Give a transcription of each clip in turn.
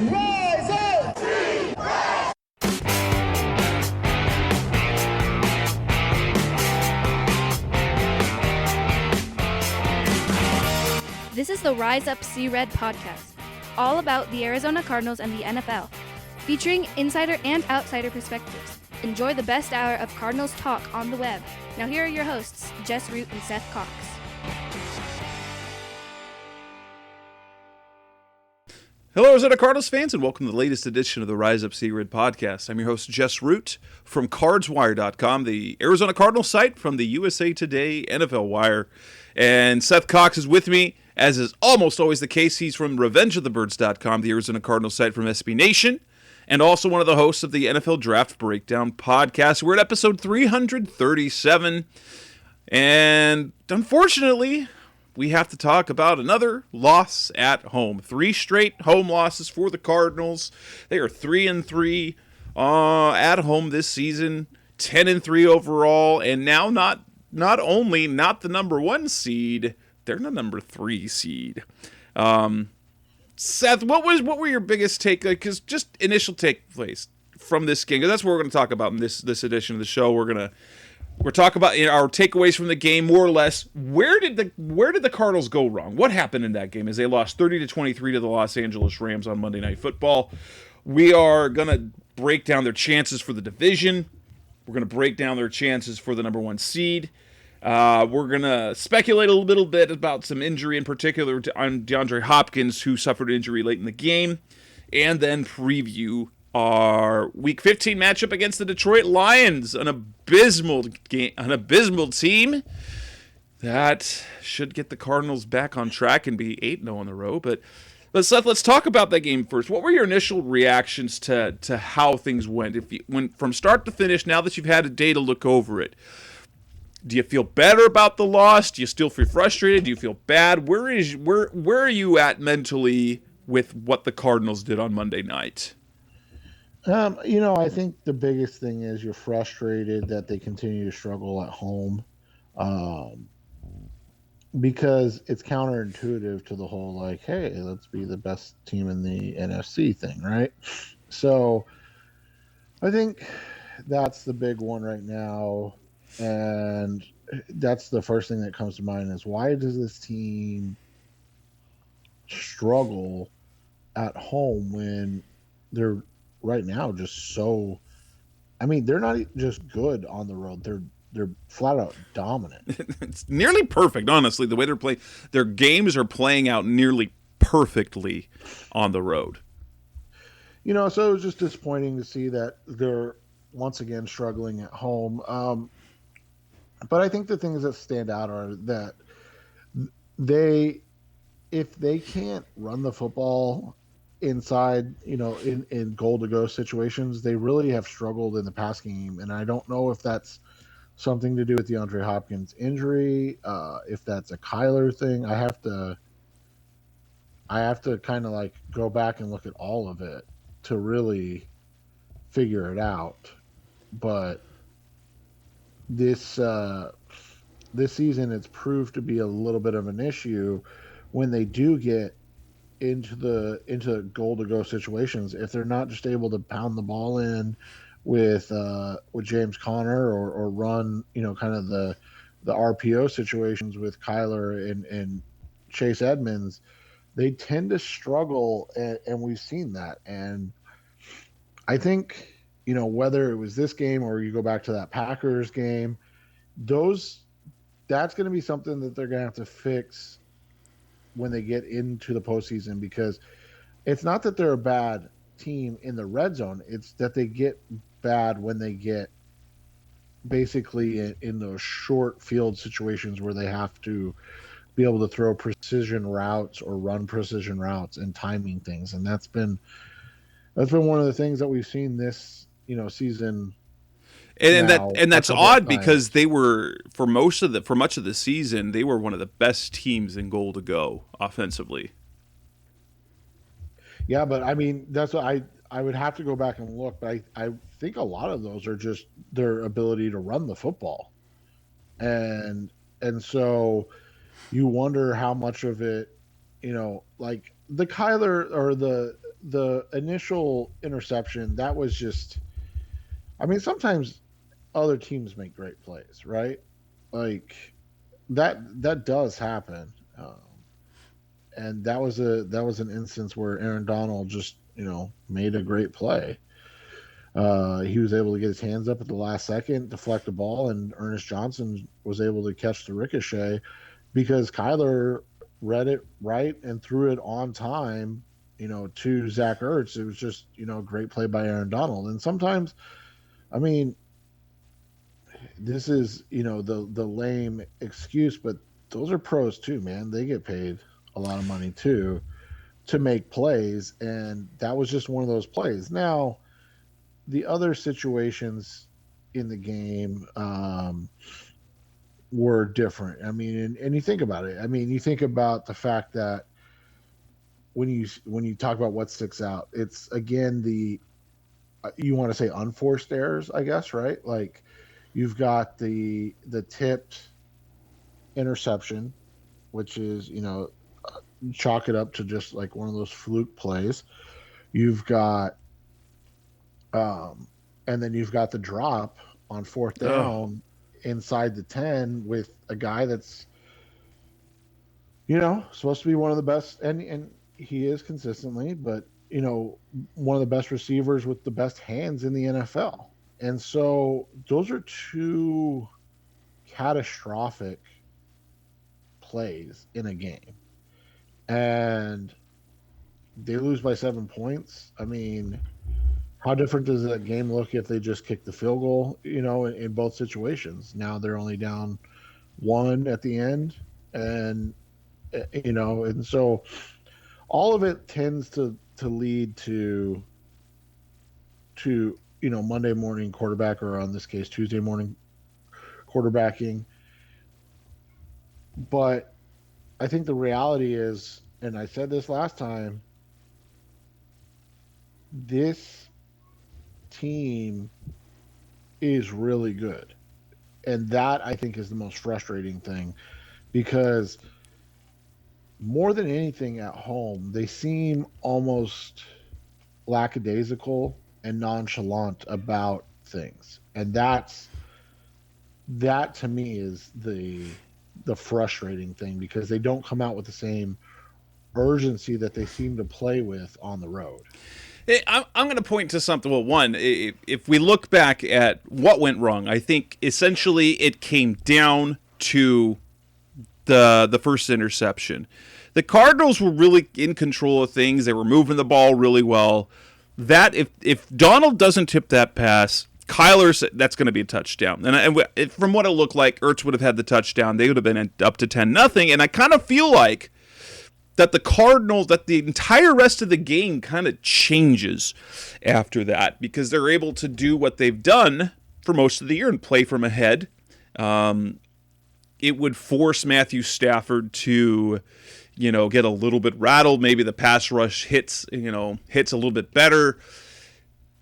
Rise up! This is the Rise Up See Red podcast, all about the Arizona Cardinals and the NFL, featuring insider and outsider perspectives. Enjoy the best hour of Cardinals talk on the web. Now here are your hosts, Jess Root and Seth Cox. Hello, Arizona Cardinals fans, and welcome to the latest edition of the Rise Up See Red podcast. I'm your host, Jess Root, from CardsWire.com, the Arizona Cardinals site from the USA Today NFL Wire. And Seth Cox is with me, as is almost always the case. He's from RevengeOfTheBirds.com, the Arizona Cardinals site from SB Nation, and also one of the hosts of the NFL Draft Breakdown podcast. We're at episode 337, and unfortunately, we have to talk about another loss at home. 3 straight home losses for the Cardinals. They are 3-3 at home this season, 10-3 overall, and now not only not the number 1 seed, they're the number 3 seed. Seth, what were your biggest take? Because just initial takeaways from this game. 'Cause that's what we're going to talk about in this edition of the show. We're talking about our takeaways from the game, more or less. Where did the Cardinals go wrong? What happened in that game as they lost 30-23 to the Los Angeles Rams on Monday Night Football? We are going to break down their chances for the division. We're going to break down their chances for the number 1 seed. We're going to speculate a little bit about some injury, in particular on DeAndre Hopkins, who suffered injury late in the game, and then preview our Week 15 matchup against the Detroit Lions, an abysmal team that should get the Cardinals back on track and be 8-0 on the road. But Seth, let's talk about that game first. What were your initial reactions to how things went? If you went from start to finish, now that you've had a day to look over it, do you feel better about the loss? Do you still feel frustrated? Do you feel bad? Where are you at mentally with what the Cardinals did on Monday night? I think the biggest thing is you're frustrated that they continue to struggle at home, because it's counterintuitive to the whole, like, hey, let's be the best team in the NFC thing, right? So I think that's the big one right now, and that's the first thing that comes to mind is, why does this team struggle at home when they're right now just so, they're not just good on the road, they're flat out dominant. It's nearly perfect, honestly, the way they're playing. Their games are playing out nearly perfectly on the road. So it was just disappointing to see that they're once again struggling at home. But I think the things that stand out are that if they can't run the football inside, in goal to go situations, they really have struggled in the pass game. And I don't know if that's something to do with DeAndre Hopkins' injury, if that's a Kyler thing. I have to kind of like go back and look at all of it to really figure it out. But this season, it's proved to be a little bit of an issue when they do get into goal to go situations. If they're not just able to pound the ball in with James Conner or run, kind of the RPO situations with Kyler and Chase Edmonds, they tend to struggle, and we've seen that. And I think, whether it was this game or you go back to that Packers game, that's going to be something that they're going to have to fix when they get into the postseason, because it's not that they're a bad team in the red zone, it's that they get bad when they get basically in those short field situations where they have to be able to throw precision routes or run precision routes and timing things. And that's been one of the things that we've seen this season. And that's odd, because they were, for much of the season, they were one of the best teams in goal to go offensively. Yeah, but that's what I would have to go back and look, but I think a lot of those are just their ability to run the football. And so you wonder how much of it, like the Kyler or the the initial interception, that was just, I mean, sometimes other teams make great plays, right? Like that does happen. And that was an instance where Aaron Donald just, made a great play. He was able to get his hands up at the last second, deflect the ball, and Ernest Johnson was able to catch the ricochet because Kyler read it right and threw it on time, to Zach Ertz. It was just, a great play by Aaron Donald. And sometimes, I mean, this is, the lame excuse, but those are pros too, man. They get paid a lot of money too to make plays, and that was just one of those plays. Now, the other situations in the game were different. I mean, and you think about it. I mean, you think about the fact that when you talk about what sticks out, it's again the you want to say unforced errors, I guess, right? Like you've got the tipped interception, which is chalk it up to just like one of those fluke plays. You've got and then you've got the drop on fourth down inside the 10 with a guy that's supposed to be one of the best, and he is consistently, but one of the best receivers with the best hands in the NFL. And so those are two catastrophic plays in a game. And they lose by 7 points. I mean, how different does that game look if they just kick the field goal, in both situations? Now they're only down 1 at the end. And, and so all of it tends to lead to Monday morning quarterback, or in this case, Tuesday morning quarterbacking. But I think the reality is, and I said this last time, this team is really good. And that, I think, is the most frustrating thing, because more than anything at home, they seem almost lackadaisical and nonchalant about things. And that to me is the frustrating thing, because they don't come out with the same urgency that they seem to play with on the road. I'm going to point to something. Well, one, if we look back at what went wrong, I think essentially it came down to the first interception. The Cardinals were really in control of things. They were moving the ball really well. That if Donald doesn't tip that pass, that's going to be a touchdown. And from what it looked like, Ertz would have had the touchdown. They would have been up to 10-0. And I kind of feel like that the entire rest of the game kind of changes after that, because they're able to do what they've done for most of the year and play from ahead. It would force Matthew Stafford to, get a little bit rattled. Maybe the pass rush hits a little bit better.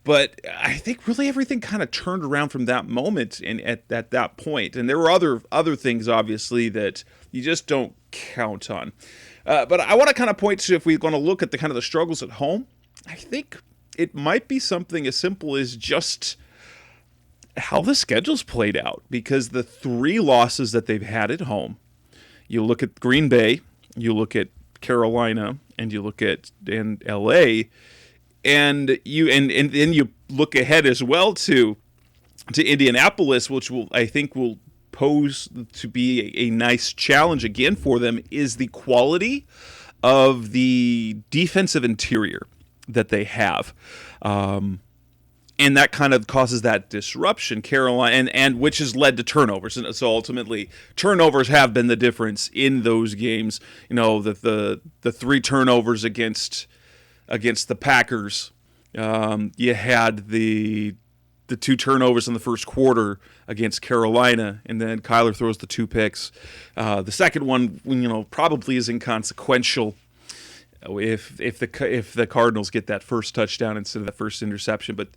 But I think really everything kind of turned around from that moment and at that point. And there were other things, obviously, that you just don't count on. But I want to kind of point to, if we're going to look at the kind of the struggles at home, I think it might be something as simple as just how the schedule's played out. Because the 3 losses that they've had at home, you look at Green Bay, you look at Carolina, and you look at LA, and then you look ahead as well to Indianapolis, which I think will pose to be a nice challenge again for them, is the quality of the defensive interior that they have. And that kind of causes that disruption, Carolina, and which has led to turnovers. And so ultimately, turnovers have been the difference in those games. The 3 turnovers against the Packers. You had the 2 turnovers in the first quarter against Carolina, and then Kyler throws the 2 picks. The second one, probably is inconsequential if the Cardinals get that first touchdown instead of that first interception. But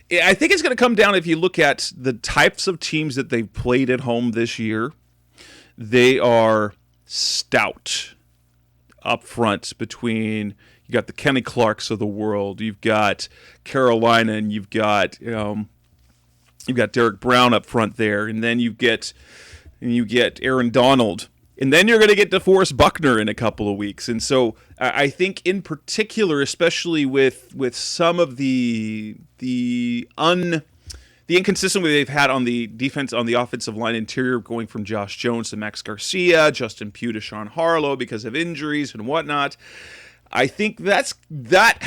I think it's going to come down, if you look at the types of teams that they've played at home this year, they are stout up front between You got the Kenny Clarks of the world. You've got Carolina, and you've got Derek Brown up front there, and then you get Aaron Donald, and then you're going to get DeForest Buckner in a couple of weeks. And so I think in particular, especially with some of the inconsistency they've had on the defense, on the offensive line interior, going from Josh Jones to Max Garcia, Justin Pugh to Sean Harlow because of injuries and whatnot. I think that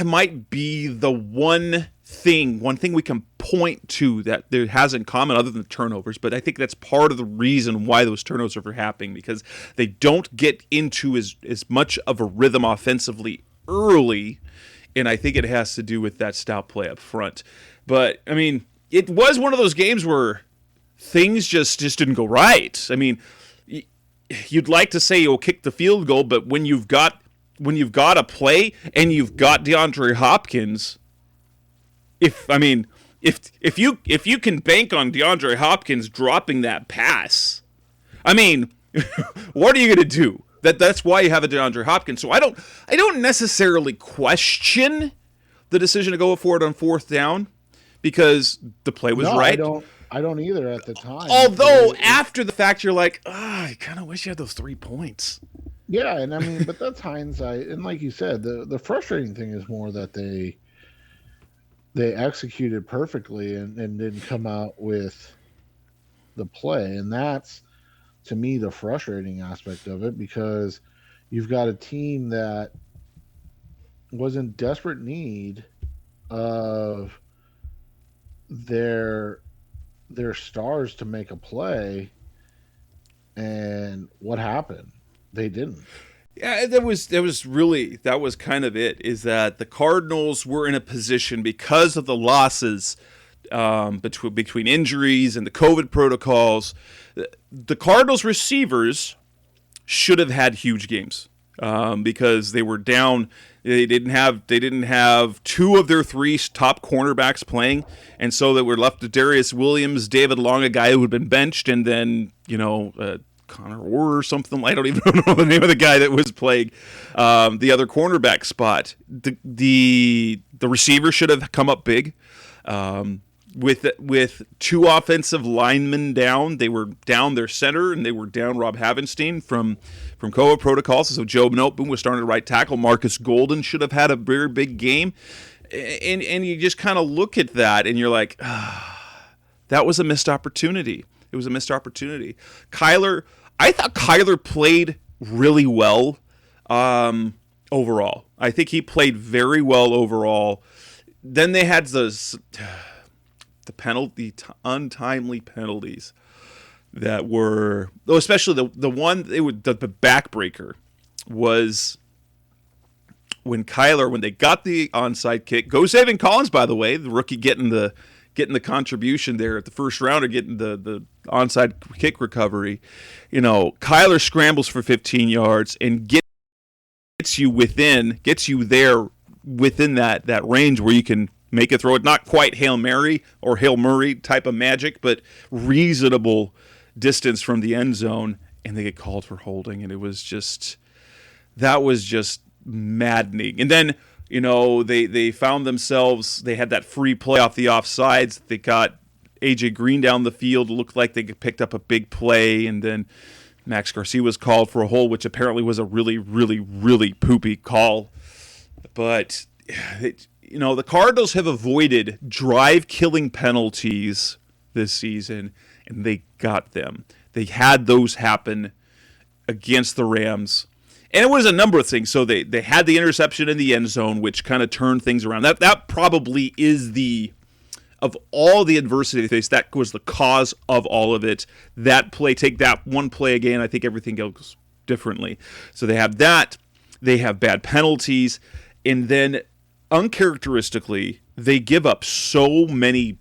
might be the one thing we can point to that there has in common other than the turnovers. But I think that's part of the reason why those turnovers are happening, because they don't get into as much of a rhythm offensively early, and I think it has to do with that stout play up front. But, I mean, it was one of those games where things just didn't go right. I mean, you'd like to say you'll kick the field goal, but when you've got a play and you've got DeAndre Hopkins, if you can bank on DeAndre Hopkins dropping that pass, I mean, what are you going to do? That's why you have a DeAndre Hopkins. So I don't necessarily question the decision to go for it on fourth down, because the play was right. I don't either at the time. Although after the fact, you're like, I kind of wish you had those 3 points. Yeah, and I mean, but that's hindsight. And like you said, the frustrating thing is more that they executed perfectly and didn't come out with the play. And that's, to me, the frustrating aspect of it, because you've got a team that was in desperate need of their stars to make a play. And what happened? They didn't. Yeah, that was kind of it, is that the Cardinals were in a position, because of the losses between injuries and the COVID protocols. The Cardinals receivers should have had huge games because they were down. They didn't have 2 of their 3 top cornerbacks playing, and so they were left to Darius Williams, David Long, a guy who had been benched, and then Connor Orr or something. I don't even know the name of the guy that was playing the other cornerback spot. The receiver should have come up big. With 2 offensive linemen down, they were down their center, and they were down Rob Havenstein from COVID protocols. So Joe Noteboom was starting to right tackle. Marcus Golden should have had a very big game, and you just kind of look at that, and you're like, that was a missed opportunity. It was a missed opportunity. I thought Kyler played really well overall. I think he played very well overall. Then they had the untimely penalties that were, especially the one, the backbreaker was when they got the onside kick. Go Saving Collins, by the way, the rookie getting the contribution there at the first round, or getting the onside kick recovery. Kyler scrambles for 15 yards and gets you there within that range where you can make a throw. It not quite Hail Mary or Hail Murray type of magic, but reasonable distance from the end zone, and they get called for holding, and that was just maddening. And then they found themselves, they had that free play off the offsides. They got A.J. Green down the field. It looked like they picked up a big play, and then Max Garcia was called for a hold, which apparently was a really, really, really poopy call. But, the Cardinals have avoided drive-killing penalties this season, and they got them. They had those happen against the Rams. And it was a number of things. So they had the interception in the end zone, which kind of turned things around. That probably is of all the adversity they faced, that was the cause of all of it. That play, take that one play again, I think everything goes differently. So they have that. They have bad penalties. And then, uncharacteristically, they give up so many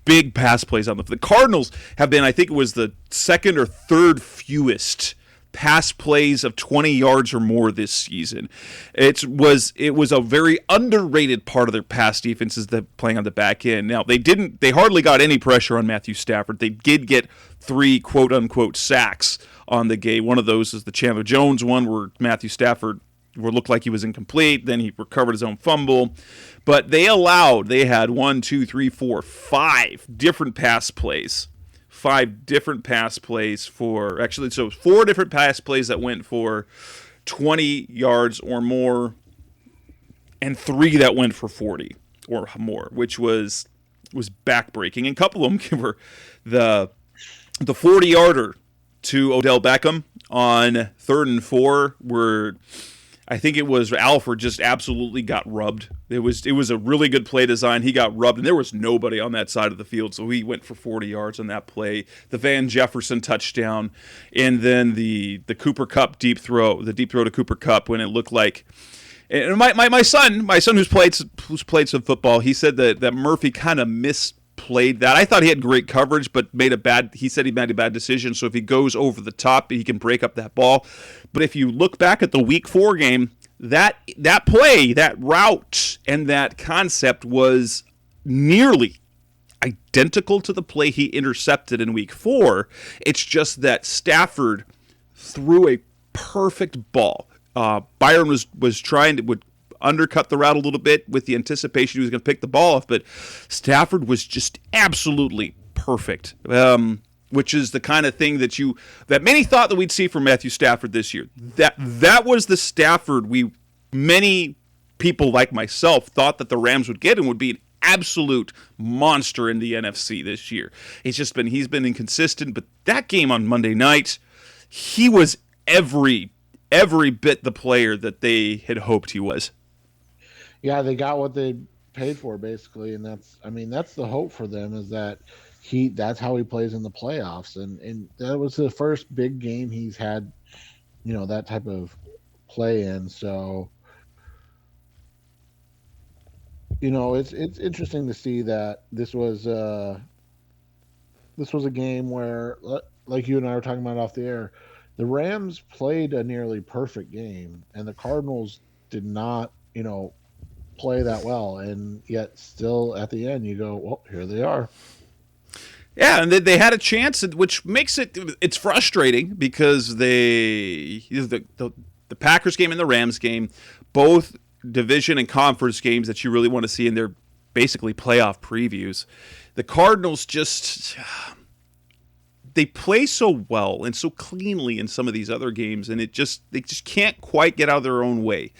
big pass plays on the Cardinals have been, I think it was the second or third fewest pass plays of 20 yards or more this season. It was a very underrated part of their pass defenses, that playing on the back end. Now, they hardly got any pressure on Matthew Stafford. They did get 3 quote unquote sacks on the game. One of those is the Chandler Jones one, where Matthew Stafford looked like he was incomplete. Then he recovered his own fumble. But they had 5 different pass plays. 5 different pass plays so 4 different pass plays that went for 20 yards or more, and 3 that went for 40 or more, which was backbreaking. And a couple of them were the 40-yarder to Odell Beckham on 3rd and 4, where I think it was Alford just absolutely got rubbed. It was a really good play design. He got rubbed, and there was nobody on that side of the field, so he went for 40 yards on that play. The Van Jefferson touchdown, and then the Cooper Kupp deep throw to Cooper Kupp when it looked like. And my son who's played some football, he said that Murphy kind of misplayed that. I thought he had great coverage, but he said he made a bad decision. So if he goes over the top, he can break up that ball. But if you look back at the Week 4 game, that play, that route, and that concept was nearly identical to the play he intercepted in Week 4. It's just that Stafford threw a perfect ball. Byron was would undercut the route a little bit with the anticipation he was going to pick the ball off, but Stafford was just absolutely perfect, which is the kind of thing that many thought that we'd see from Matthew Stafford this year. That was the Stafford many people like myself thought that the Rams would get and would be an absolute monster in the NFC this year. He's been inconsistent, but that game on Monday night, he was every bit the player that they had hoped he was. Yeah, they got what they paid for basically, and that's the hope for them, is that that's how he plays in the playoffs, and that was the first big game he's had, that type of play in. So, it's interesting to see that this was a game where, like you and I were talking about off the air, the Rams played a nearly perfect game, and the Cardinals did not, play that well. And yet still at the end, you go, well, here they are. Yeah, and they had a chance, which makes it's frustrating because the Packers game and the Rams game, both division and conference games that you really want to see in their basically playoff previews. The Cardinals they play so well and so cleanly in some of these other games, and they just can't quite get out of their own way.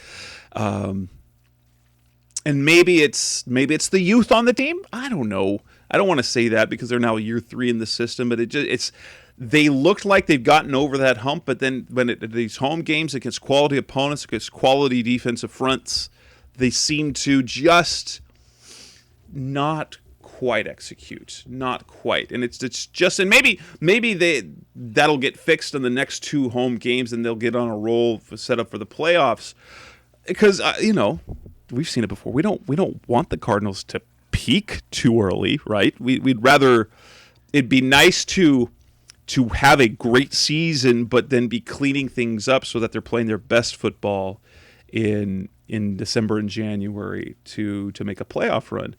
And maybe it's the youth on the team. I don't know. I don't want to say that because they're now year 3 in the system, but they looked like they've gotten over that hump. But then when these home games against quality opponents, against quality defensive fronts, they seem to just not quite execute, not quite. And it's just, and maybe that'll get fixed in the next 2 home games, and they'll get on a roll set up for the playoffs. Because we've seen it before. We don't want the Cardinals to peak too early, right? We'd rather, it'd be nice to have a great season, but then be cleaning things up so that they're playing their best football in December and January to make a playoff run,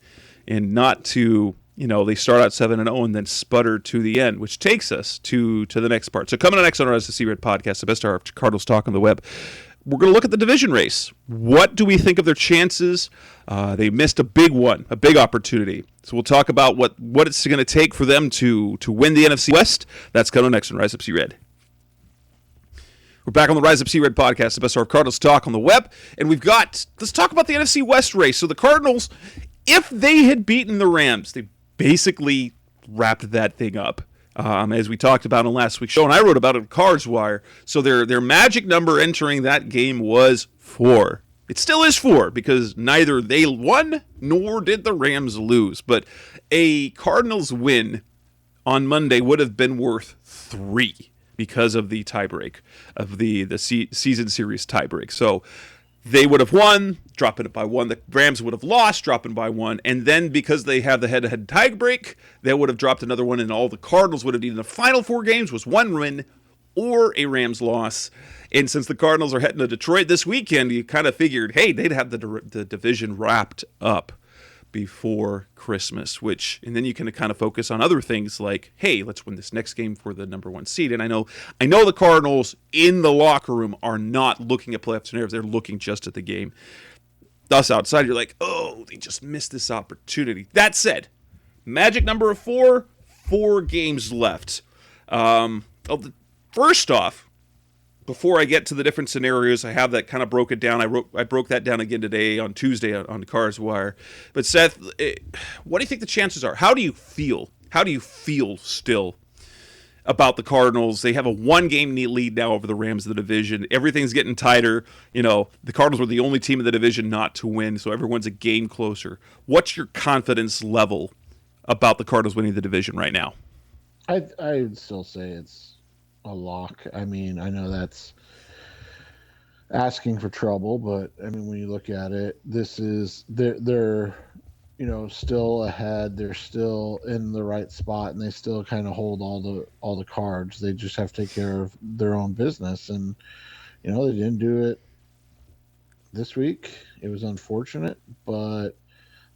and not to, they start out 7-0 and then sputter to the end, which takes us to the next part. So coming up next on our SC Red podcast, the best hour of Cardinals talk on the web, we're going to look at the division race. What do we think of their chances? They missed a big opportunity. So we'll talk about what it's going to take for them to win the NFC West. That's coming next on Rise Up See Red. We're back on the Rise Up See Red podcast, the best hour of Cardinals talk on the web. And let's talk about the NFC West race. So the Cardinals, if they had beaten the Rams, they basically wrapped that thing up. As we talked about in last week's show, and I wrote about it in Cards Wire. So their magic number entering that game was 4. It still is 4 because neither they won nor did the Rams lose. But a Cardinals win on Monday would have been worth 3 because of the tiebreak, of the season series tiebreak. So they would have won, dropping it by 1. The Rams would have lost, dropping by 1. And then because they have the head-to-head tiebreak, they would have dropped another 1, and all the Cardinals would have needed in the final 4 games was 1 win or a Rams loss. And since the Cardinals are heading to Detroit this weekend, you kind of figured, hey, they'd have the division wrapped up. before Christmas, and then you can kind of focus on other things like, hey, let's win this next game for the number 1 seed. And I know the Cardinals in the locker room are not looking at playoff scenarios. They're looking just at the game. Us outside, you're like, oh, they just missed this opportunity. That said, magic number of 4 games left. First off, before I get to the different scenarios, I have that kind of broke it down. I broke that down again today on Tuesday on the Cars Wire. But Seth, what do you think the chances are? How do you feel? How do you feel still about the Cardinals? They have a 1-game lead now over the Rams of the division. Everything's getting tighter. The Cardinals were the only team in the division not to win, so everyone's a game closer. What's your confidence level about the Cardinals winning the division right now? I'd still say it's a lock. I mean, I know that's asking for trouble, but I mean, when you look at it, they're still ahead. They're still in the right spot, and they still kind of hold all the cards. They just have to take care of their own business, and they didn't do it this week. It was unfortunate, but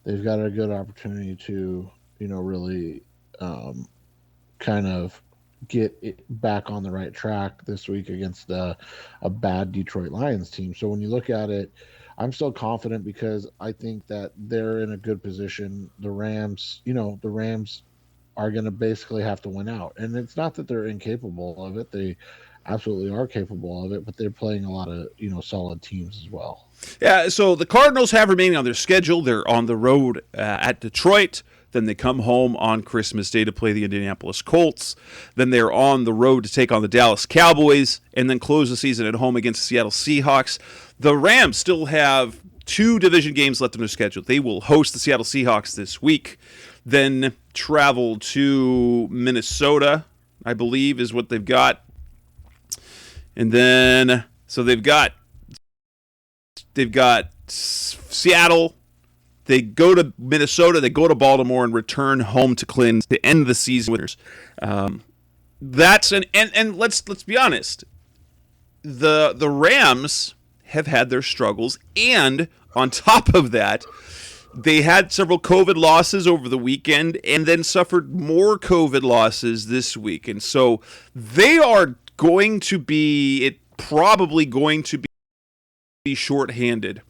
they've got a good opportunity to really kind of get it back on the right track this week against a bad Detroit Lions team. So when you look at it, I'm still confident because I think that they're in a good position. The Rams are going to basically have to win out. And it's not that they're incapable of it. They absolutely are capable of it, but they're playing a lot of, solid teams as well. Yeah, so the Cardinals have remaining on their schedule. They're on the road at Detroit. Then they come home on Christmas Day to play the Indianapolis Colts. Then they're on the road to take on the Dallas Cowboys and then close the season at home against the Seattle Seahawks. The Rams still have 2 division games left on their schedule. They will host the Seattle Seahawks this week, then travel to Minnesota, I believe is what they've got. And then, so they've got Seattle. They go to Minnesota, they go to Baltimore, and return home to Clinton to end the season winners. And let's be honest, the Rams have had their struggles, and on top of that, they had several COVID losses over the weekend, and then suffered more COVID losses this week, and so they are probably going to be shorthanded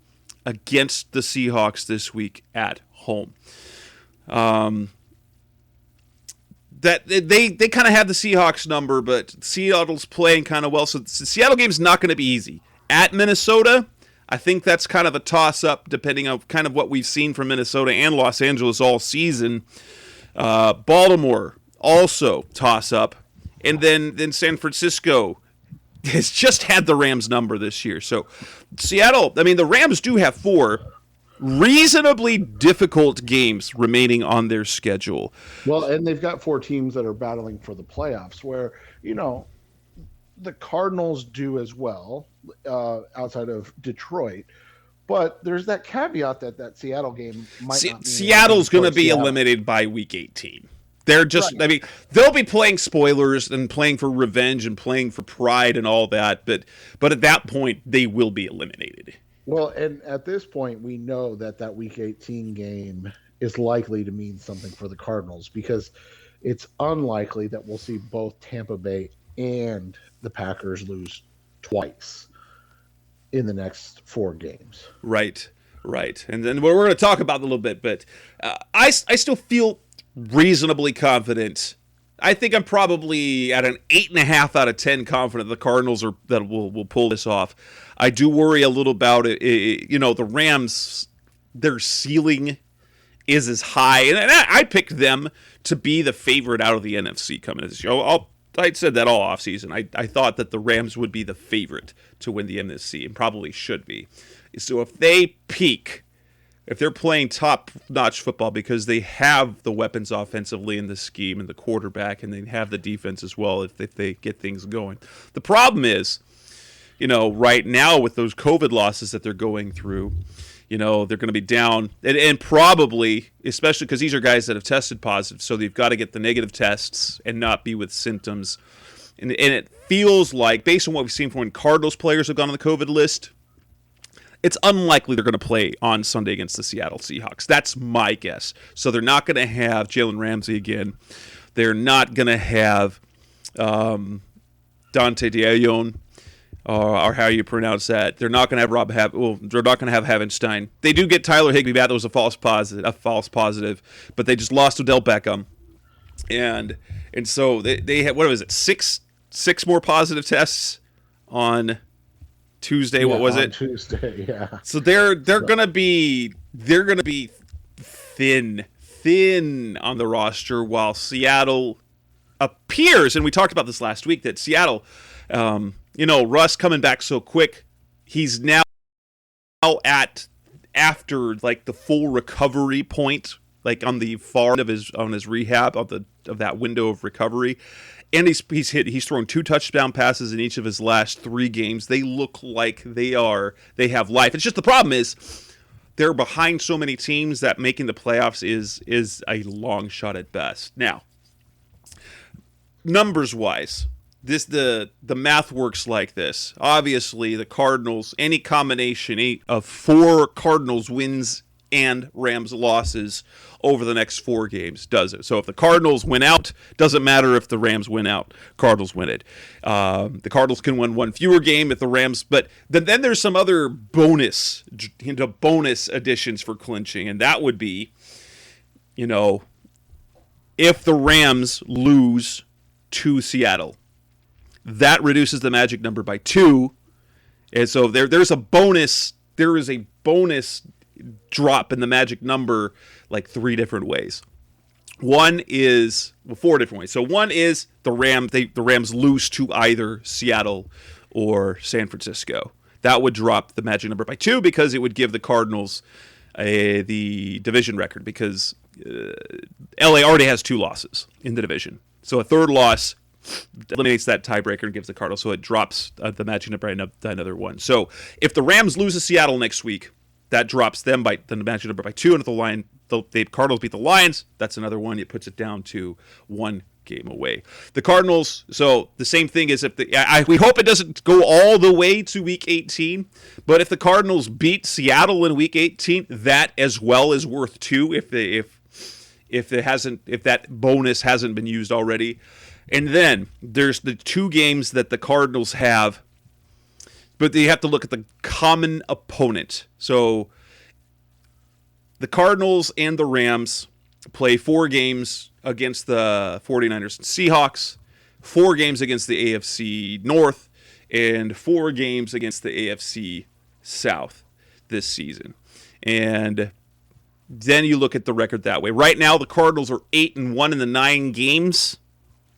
against the Seahawks this week at home. That they kind of have the Seahawks number, but Seattle's playing kind of well, so the Seattle game's not going to be easy. At Minnesota, I think that's kind of a toss-up, depending on kind of what we've seen from Minnesota and Los Angeles all season. Baltimore, also toss-up. And then San Francisco has just had the Rams number this year. So Seattle, I mean, the Rams do have 4 reasonably difficult games remaining on their schedule. Well, and they've got 4 teams that are battling for the playoffs where, the Cardinals do as well, outside of Detroit. But there's that caveat that Seattle game might not be. Seattle's going to be eliminated by week 18. They're just, right. I mean, they'll be playing spoilers and playing for revenge and playing for pride and all that, but at that point, they will be eliminated. Well, and at this point, we know that week 18 game is likely to mean something for the Cardinals because it's unlikely that we'll see both Tampa Bay and the Packers lose twice in the next 4 games. Right. And then we're going to talk about it a little bit, but I still feel reasonably confident. I think I'm probably at an 8.5 out of 10 confident the Cardinals will pull this off. I do worry a little about it. The Rams, their ceiling is as high, and I picked them to be the favorite out of the NFC coming into this year. I said that all offseason. I thought that the Rams would be the favorite to win the NFC, and probably should be. So if they peak, if they're playing top-notch football because they have the weapons offensively in the scheme and the quarterback, and they have the defense as well if they get things going. The problem is, right now with those COVID losses that they're going through, they're going to be down. And probably, especially because these are guys that have tested positive, so they've got to get the negative tests and not be with symptoms. And it feels like, based on what we've seen from when Cardinals players have gone on the COVID list, it's unlikely they're going to play on Sunday against the Seattle Seahawks. That's my guess. So they're not going to have Jalen Ramsey again. They're not going to have Dante DeAyon, or how you pronounce that. They're not going to have they're not going to have Havenstein. They do get Tyler Higbee back. That was a false positive, but they just lost Odell Beckham, and so they had, what was it, six more positive tests on Tuesday. What was it? Tuesday, yeah. So they're gonna be thin on the roster, while Seattle appears, and we talked about this last week, that Seattle, Russ coming back so quick, he's now after like the full recovery point, like on the far end of his rehab of that window of recovery. And he's thrown 2 touchdown passes in each of his last 3 games. They look like they have life. It's just the problem is they're behind so many teams that making the playoffs is a long shot at best. Now, numbers wise, the math works like this. Obviously, the Cardinals, any combination of 4 Cardinals wins and Rams losses over the next 4 games does it. So if the Cardinals win out, doesn't matter if the Rams win out. Cardinals win it. The Cardinals can win 1 fewer game if the Rams, but then there's some other bonus additions for clinching, and that would be, if the Rams lose to Seattle, that reduces the magic number by 2, and so there's a bonus. There is a bonus drop in the magic number like 3 different ways. 4 different ways. So one is the Rams lose to either Seattle or San Francisco. That would drop the magic number by 2 because it would give the Cardinals the division record, because LA already has 2 losses in the division. So a third loss eliminates that tiebreaker and gives the Cardinals, so it drops the magic number by another 1. So if the Rams lose to Seattle next week, that drops them by the magic number by 2, and if the Cardinals beat the Lions, that's another 1. It puts it down to 1 game away. The Cardinals, so the same thing is, we hope it doesn't go all the way to Week 18, but if the Cardinals beat Seattle in Week 18, that as well is worth 2 if that bonus hasn't been used already. And then there's the 2 games that the Cardinals have, but you have to look at the common opponent. So the Cardinals and the Rams play 4 games against the 49ers and Seahawks, 4 games against the AFC North, and 4 games against the AFC South this season. And then you look at the record that way. Right now, the Cardinals are 8-1 in the 9 games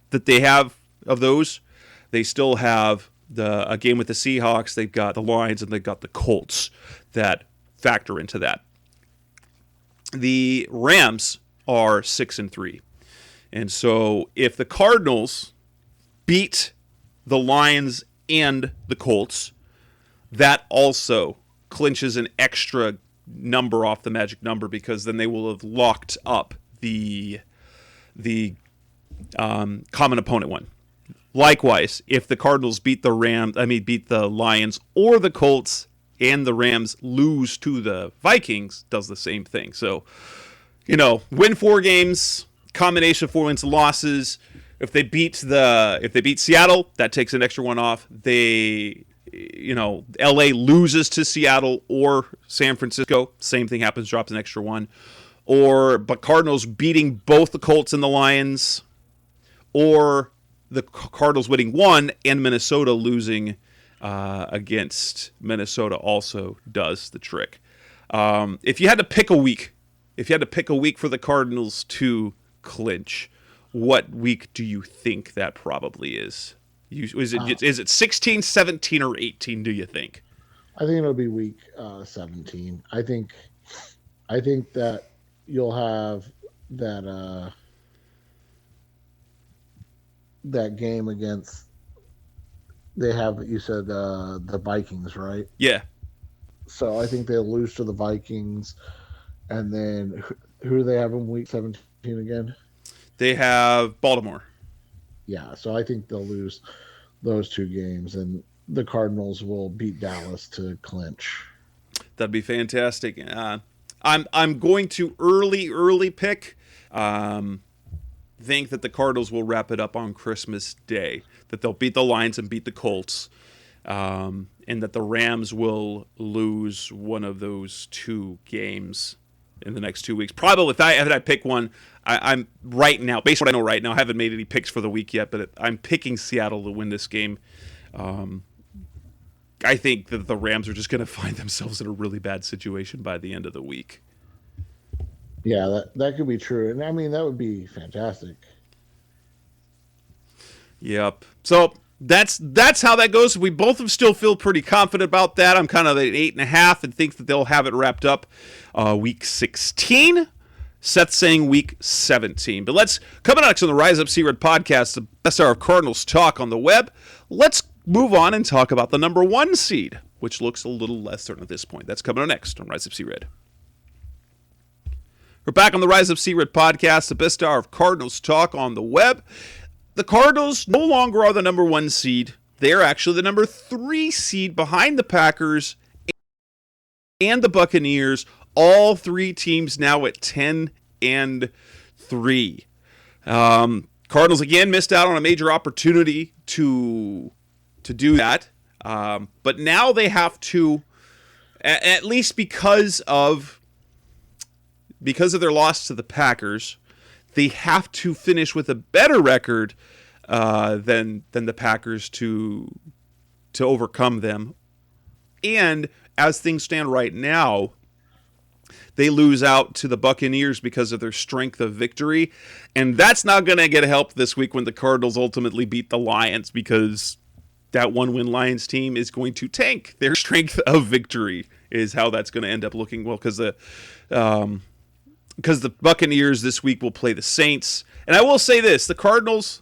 that they have of those. They still have a game with the Seahawks, they've got the Lions, and they've got the Colts that factor into that. The Rams are 6-3. And so if the Cardinals beat the Lions and the Colts, that also clinches an extra number off the magic number, because then they will have locked up the common opponent one. Likewise, if the Cardinals beat the Lions or the Colts, and the Rams lose to the Vikings, does the same thing. So, win 4 games, combination of 4 wins and losses. If they beat Seattle, that takes an extra 1 off. LA loses to Seattle or San Francisco, same thing happens, drops an extra 1. But Cardinals beating both the Colts and the Lions, or the Cardinals winning 1 and Minnesota losing against Minnesota also does the trick. If you had to pick a week for the Cardinals to clinch, what week do you think that probably is? Is it 16, 17, or 18, do you think? I think it'll be week 17. I think that you'll have that game against, they have, you said, the Vikings, right? Yeah. So I think they'll lose to the Vikings, and then who do they have in week 17 again? They have Baltimore. Yeah, so I think they'll lose those 2 games, and the Cardinals will beat Dallas to clinch. That'd be fantastic. I'm going to early pick. Think that the Cardinals will wrap it up on Christmas Day. That they'll beat the Lions and beat the Colts, and that the Rams will lose one of those two games in the next 2 weeks. Probably, if I pick one, I'm right now, based on what I know right now, I haven't made any picks for the week yet, but I'm picking Seattle to win this game. I think that the Rams are just going to find themselves in a really bad situation by the end of the week. Yeah, that could be true. And I mean, that would be fantastic. Yep. So that's how that goes. We both still feel pretty confident about that. I'm kind of at 8.5 and think that they'll have it wrapped up week 16. Seth saying week 17. But coming next on the Rise Up See Red podcast, the best hour of Cardinals talk on the web. Let's move on and talk about the number 1 seed, which looks a little less certain at this point. That's coming up next on Rise Up See Red. We're back on the Rise Up See Red podcast, the best hour of Cardinals talk on the web. The Cardinals no longer are the number 1 seed. They're actually the number 3 seed behind the Packers and the Buccaneers. All 3 teams now at 10-3. Cardinals again missed out on a major opportunity to do that. But now they have to, at least because of their loss to the Packers, they have to finish with a better record than the Packers to overcome them. And as things stand right now, they lose out to the Buccaneers because of their strength of victory. And that's not going to get help this week when the Cardinals ultimately beat the Lions, because that 1-win Lions team is going to tank their strength of victory, is how that's going to end up looking. Well, because the Buccaneers this week will play the Saints. And I will say this, the Cardinals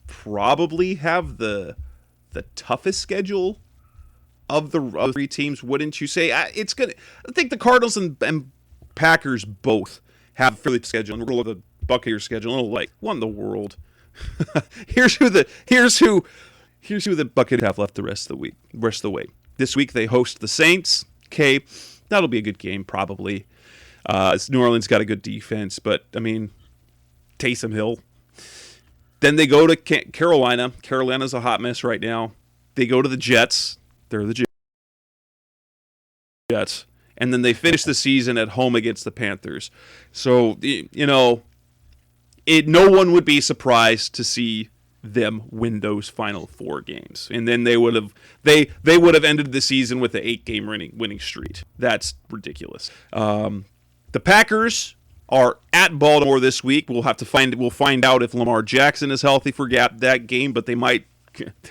probably have the toughest schedule of the 3 teams, wouldn't you say? I think the Cardinals and Packers both have a fairly schedule. And we'll look at the Buccaneers schedule, like, what in the world? Here's who the Buccaneers have left the rest of the way. This week they host the Saints. Okay, that'll be a good game probably. New Orleans got a good defense, but I mean, Taysom Hill. Then they go to Carolina. Carolina's a hot mess right now. They go to the Jets. They're the Jets. And then they finish the season at home against the Panthers. So, no one would be surprised to see them win those final 4 games. And then they would have ended the season with an 8-game winning streak. That's ridiculous. The Packers are at Baltimore this week. We'll find out if Lamar Jackson is healthy for that game, but they might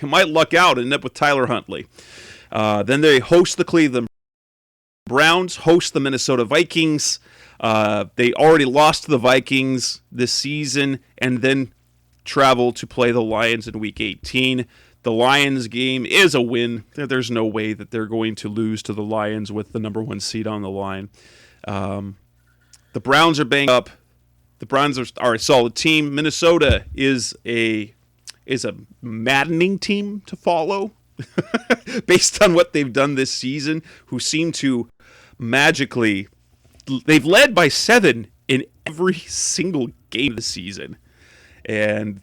luck out and end up with Tyler Huntley. Then they host the Cleveland Browns, host the Minnesota Vikings. They already lost to the Vikings this season, and then travel to play the Lions in Week 18. The Lions game is a win. There's no way that they're going to lose to the Lions with the number 1 seed on the line. The Browns are banged up. The Browns are a solid team. Minnesota is a maddening team to follow based on what they've done this season, who seem to magically... They've led by 7 in every single game of the season. And,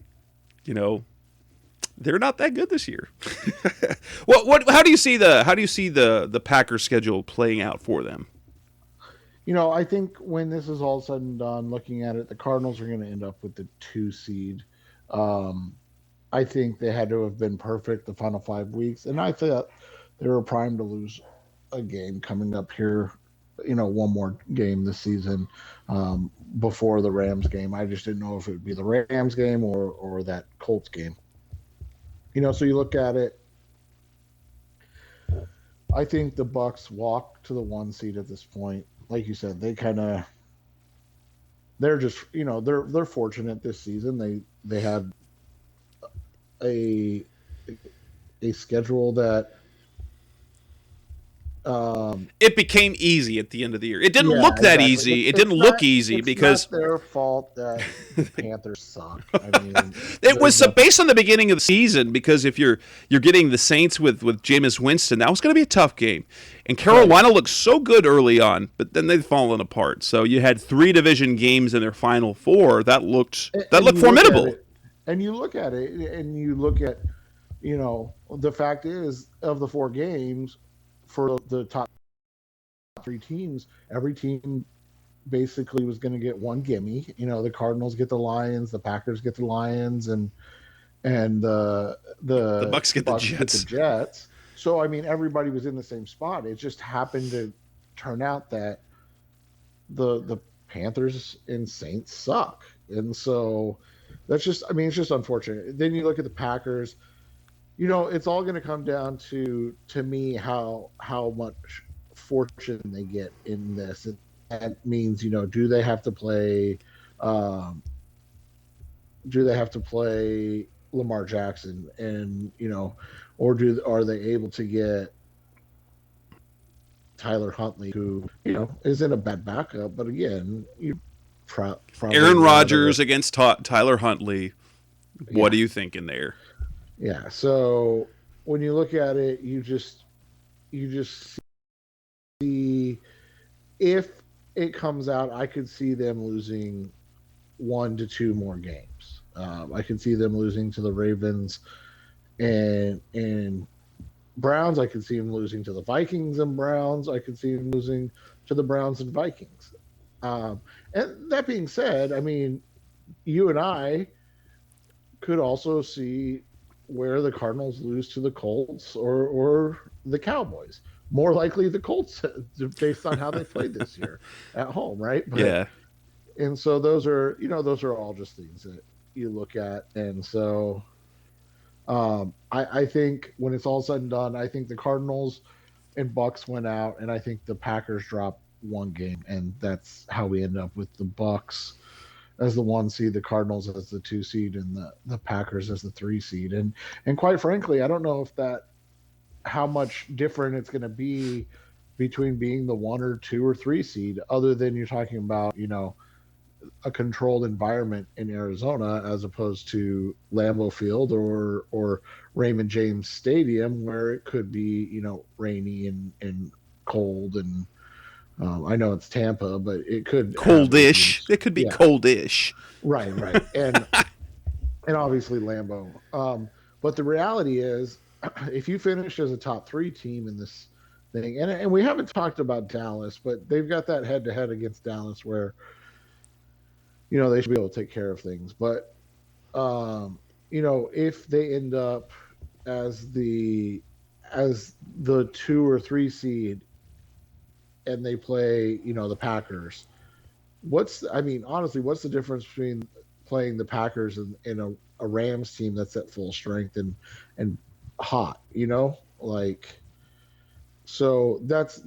they're not that good this year. How do you see the Packers schedule playing out for them? I think when this is all said and done, looking at it, the Cardinals are going to end up with the 2 seed. I think they had to have been perfect the final 5 weeks, and I thought they were primed to lose a game coming up here. One more game this season before the Rams game. I just didn't know if it would be the Rams game or that Colts game. So you look at it. I think the Bucs walk to the 1 seed at this point. Like you said, they're just they're fortunate this season. They had a schedule that It became easy at the end of the year. It didn't Yeah, look that exactly. easy. It didn't look easy It's because not their fault that the Panthers suck. I mean, it was there's nothing. based on the beginning of the season. Because if you're getting the Saints with Jameis Winston, that was going to be a tough game. And Carolina looked so good early on, but then they've fallen apart. So you had 3 division games in their final 4. That looked formidable. And you look at it, and you look at, the fact is, of the 4 games for the top 3 teams, every team basically was going to get one gimme. The Cardinals get the Lions, the Packers get the Lions, and the Bucks get the Jets. So I mean, everybody was in the same spot. It just happened to turn out that the Panthers and Saints suck, and so that's just. I mean, it's just unfortunate. Then you look at the Packers. It's all going to come down to me how much fortune they get in this. That means, do they have to play Lamar Jackson, and or are they able to get Tyler Huntley, who is in a bad backup, but again, you probably Aaron Rodgers against Tyler Huntley. What are you thinking there? Yeah. So when you look at it, you just see, if it comes out, I could see them losing 1 to 2 more games. I could see them losing to the Ravens and Browns. I could see them losing to the Vikings and Browns. I could see them losing to the Browns and Vikings. And that being said, I mean, you and I could also see where the Cardinals lose to the Colts or the Cowboys. More likely the Colts, based on how they played this year at home, right? But, yeah. And so those are all just things that you look at. And so I think when it's all said and done, I think the Cardinals and Bucks went out, and I think the Packers dropped 1 game, and that's how we end up with the Bucks as the 1 seed, the Cardinals as the 2 seed, and the Packers as the 3 seed. And quite frankly, I don't know how much different it's going to be between being the 1 or 2 or 3 seed, other than you're talking about, a controlled environment in Arizona as opposed to Lambeau Field or Raymond James Stadium, where it could be, rainy and cold. And I know it's Tampa, but it could coldish. It could be coldish. Right. And obviously Lambeau. But the reality is, if you finish as a top 3 team in this thing, and we haven't talked about Dallas, but they've got that head-to-head against Dallas where, they should be able to take care of things. But, if they end up as the 2 or 3 seed and they play, the Packers, honestly, what's the difference between playing the Packers and a Rams team that's at full strength and hot, so that's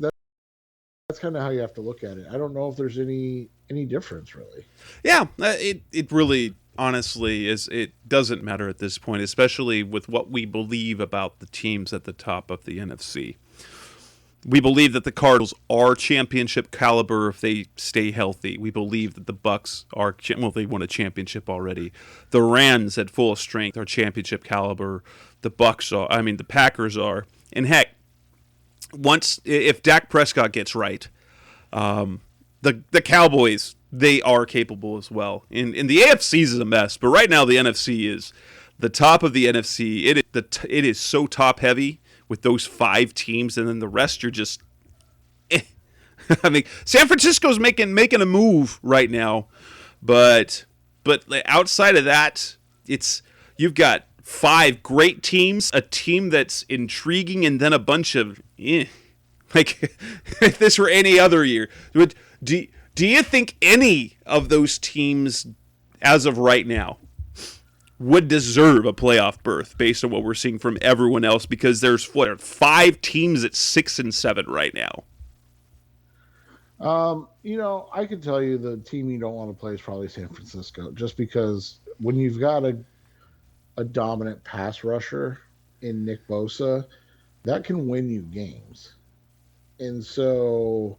kind of how you have to look at it. I don't know if there's any difference really. Yeah, it really honestly is. It doesn't matter at this point, especially with what we believe about the teams at the top of the NFC. We believe that the Cardinals are championship caliber if they stay healthy. We believe that the Bucks are, they won a championship already. The Rams at full strength are championship caliber. The Packers are. And heck, if Dak Prescott gets right, the Cowboys, they are capable as well. And the AFC is a mess, but right now the NFC is the top of the NFC. It is so top heavy with those 5 teams, and then the rest you're just. I mean, San Francisco's making a move right now, but outside of that, you've got 5 great teams, a team that's intriguing, and then a bunch of like if this were any other year. Do you think any of those teams, as of right now, would deserve a playoff berth based on what we're seeing from everyone else? Because there's 5 teams at 6 and 7 right now. I can tell you the team you don't want to play is probably San Francisco, just because when you've got a dominant pass rusher in Nick Bosa, that can win you games. And so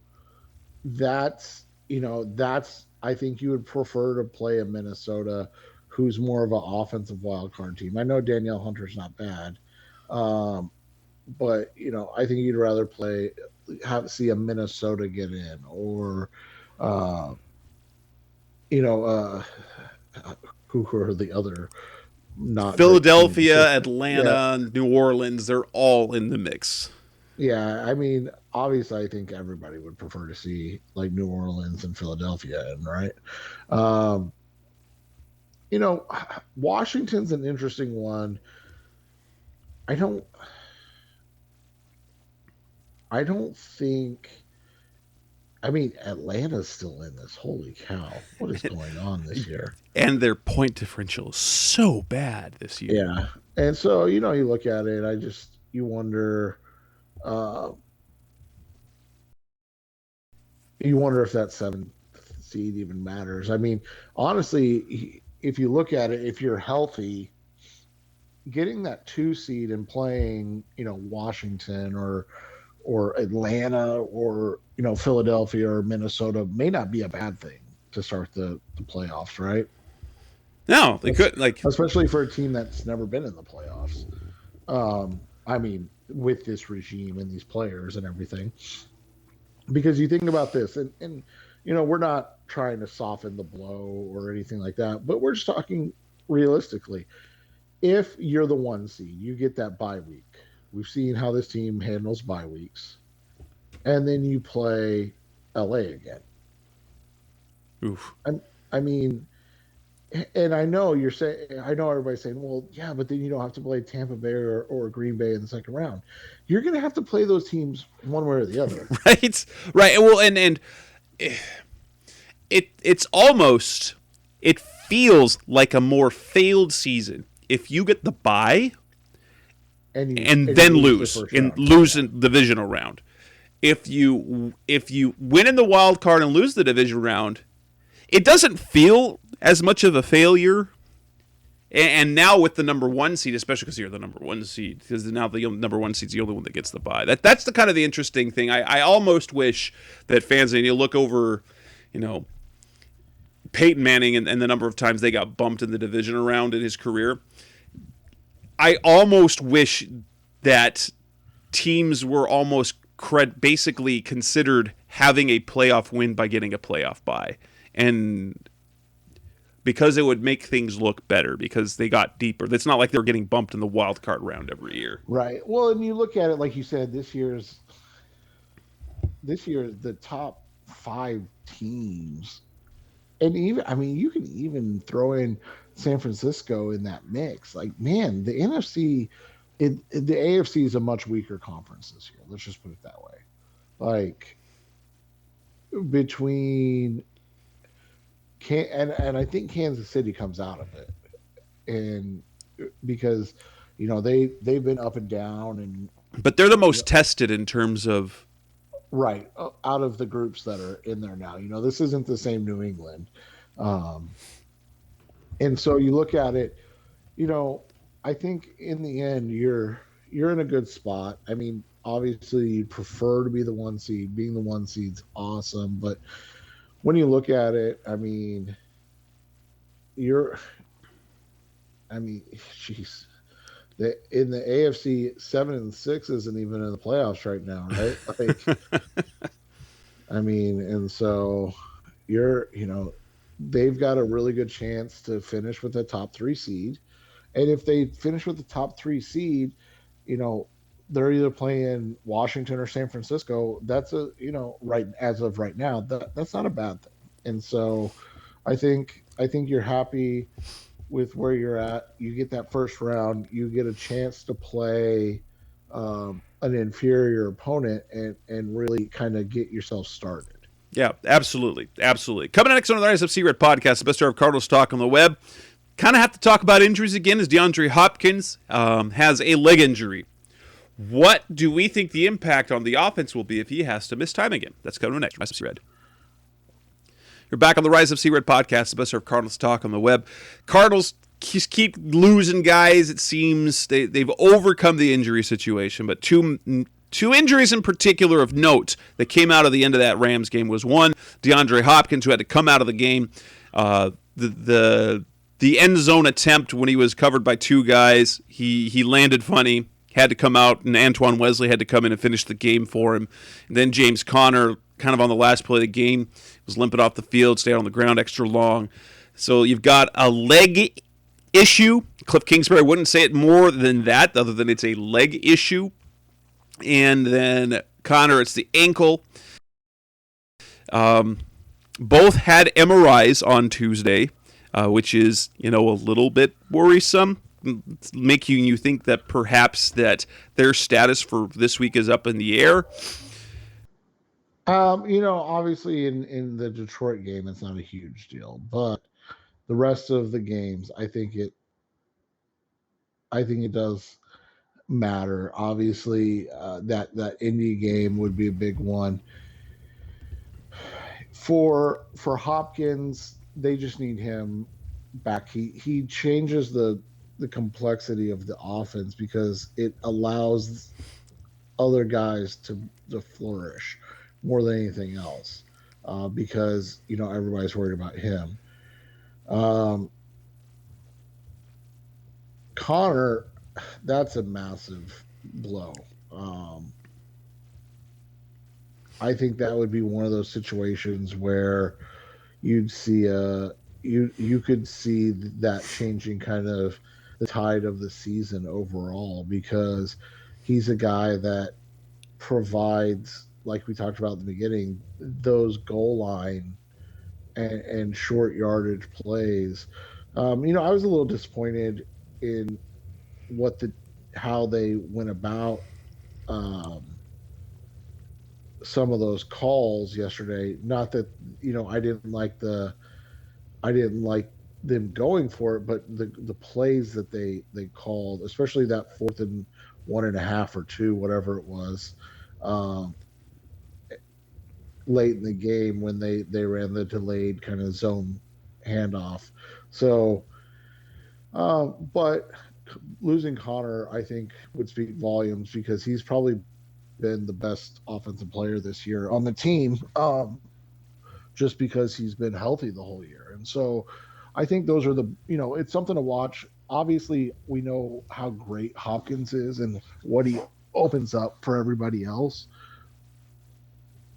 that's, I think you would prefer to play a Minnesota who's more of an offensive wild card team. I know Danielle Hunter's not bad, um, but I think you'd rather see a Minnesota get in, or uh, you know, uh, who are the other not great teams? Philadelphia, Yeah, Atlanta, New Orleans, they're all in the mix. yeah. I mean, obviously, I think everybody would prefer to see like New Orleans and Philadelphia in, right? Um, you know, Washington's an interesting one. I don't, I don't think. I mean, Atlanta's still in this. Holy cow! What is going on this year? And their point differential is so bad this year. Yeah, and so you look at it. You wonder. Uh, you wonder if that seventh seed even matters. I mean, honestly, if you look at it, if you're healthy, getting that 2 seed and playing, Washington or Atlanta or Philadelphia or Minnesota may not be a bad thing to start the playoffs, right? No, they could especially for a team that's never been in the playoffs. I mean, with this regime and these players and everything, because you think about this, and we're not trying to soften the blow or anything like that, but we're just talking realistically. If you're the 1 seed, you get that bye week. We've seen how this team handles bye weeks, and then you play LA again. Oof. I mean, and I know everybody's saying, well, yeah, but then you don't have to play Tampa Bay or Green Bay in the second round. You're going to have to play those teams one way or the other. Right. Well, and it's almost, it feels like a more failed season if you get the bye and then lose in the divisional round. If you win in the wild card and lose the division round, it doesn't feel as much of a failure. And now with the number 1 seed, especially because you're the number 1 seed, because now the number 1 seed's the only one that gets the bye. That's the kind of the interesting thing. I almost wish that fans, and you look over, Peyton Manning and the number of times they got bumped in the division round in his career. I almost wish that teams were almost basically considered having a playoff win by getting a playoff bye. And because it would make things look better because they got deeper. It's not like they're getting bumped in the wild card round every year. Right. Well, and you look at it, like you said, this year's the top 5 teams. And you can even throw in San Francisco in that mix. Like, man, the NFC, the AFC is a much weaker conference this year. Let's just put it that way. Like, between and I think Kansas City comes out of it, and because they've been up and down, but they're the most tested in terms of right out of the groups that are in there now. This isn't the same New England, and so you look at it. I think in the end you're in a good spot. I mean, obviously you prefer to be the 1 seed. Being the 1 seed's awesome, but when you look at it, I mean, jeez. In the AFC, 7 and 6 isn't even in the playoffs right now, right? Like, I mean, and so they've got a really good chance to finish with the top 3 seed. And if they finish with the top 3 seed, they're either playing Washington or San Francisco. That's right as of right now, that's not a bad thing. And so I think you're happy with where you're at. You get that first round, you get a chance to play an inferior opponent and really kind of get yourself started. Yeah, absolutely. Coming next on the Rise of C-Red podcast, the best hour of Cardinals talk on the web. Kind of have to talk about injuries again as DeAndre Hopkins has a leg injury. What do we think the impact on the offense will be if he has to miss time again? That's coming next. Rise of C-Red. You're back on the Rise of C-Red podcast, the best of Cardinals talk on the web. Cardinals just keep losing guys. It seems they've overcome the injury situation, but 2 Two injuries in particular of note that came out of the end of that Rams game was one, DeAndre Hopkins, who had to come out of the game. The end zone attempt when he was covered by two guys, he landed funny, had to come out, and Antoine Wesley had to come in and finish the game for him. And then James Conner, kind of on the last play of the game, was limping off the field, stayed on the ground extra long. So you've got a leg issue. Cliff Kingsbury wouldn't say it more than that, other than it's a leg issue. And then Connor, it's the ankle. Both had MRIs on Tuesday, which is, a little bit worrisome, making you think that perhaps that their status for this week is up in the air. Obviously in the Detroit game, it's not a huge deal, but the rest of the games, I think it does matter. Obviously, that Indy game would be a big one. For Hopkins, they just need him back. He changes the complexity of the offense because it allows other guys to flourish more than anything else. Because everybody's worried about him. Connor, that's a massive blow. I think that would be one of those situations where you'd see you could see that changing kind of the tide of the season overall, because he's a guy that provides, like we talked about at the beginning, those goal line and short yardage plays. I was a little disappointed in how they went about some of those calls yesterday. Not that I didn't like them going for it, but the plays that they called, especially that 4th and 1.5 or 2, whatever it was, late in the game when they ran the delayed kind of zone handoff. So, but losing Connor, I think, would speak volumes, because he's probably been the best offensive player this year on the team, just because he's been healthy the whole year. And so I think those are it's something to watch. Obviously, we know how great Hopkins is and what he opens up for everybody else.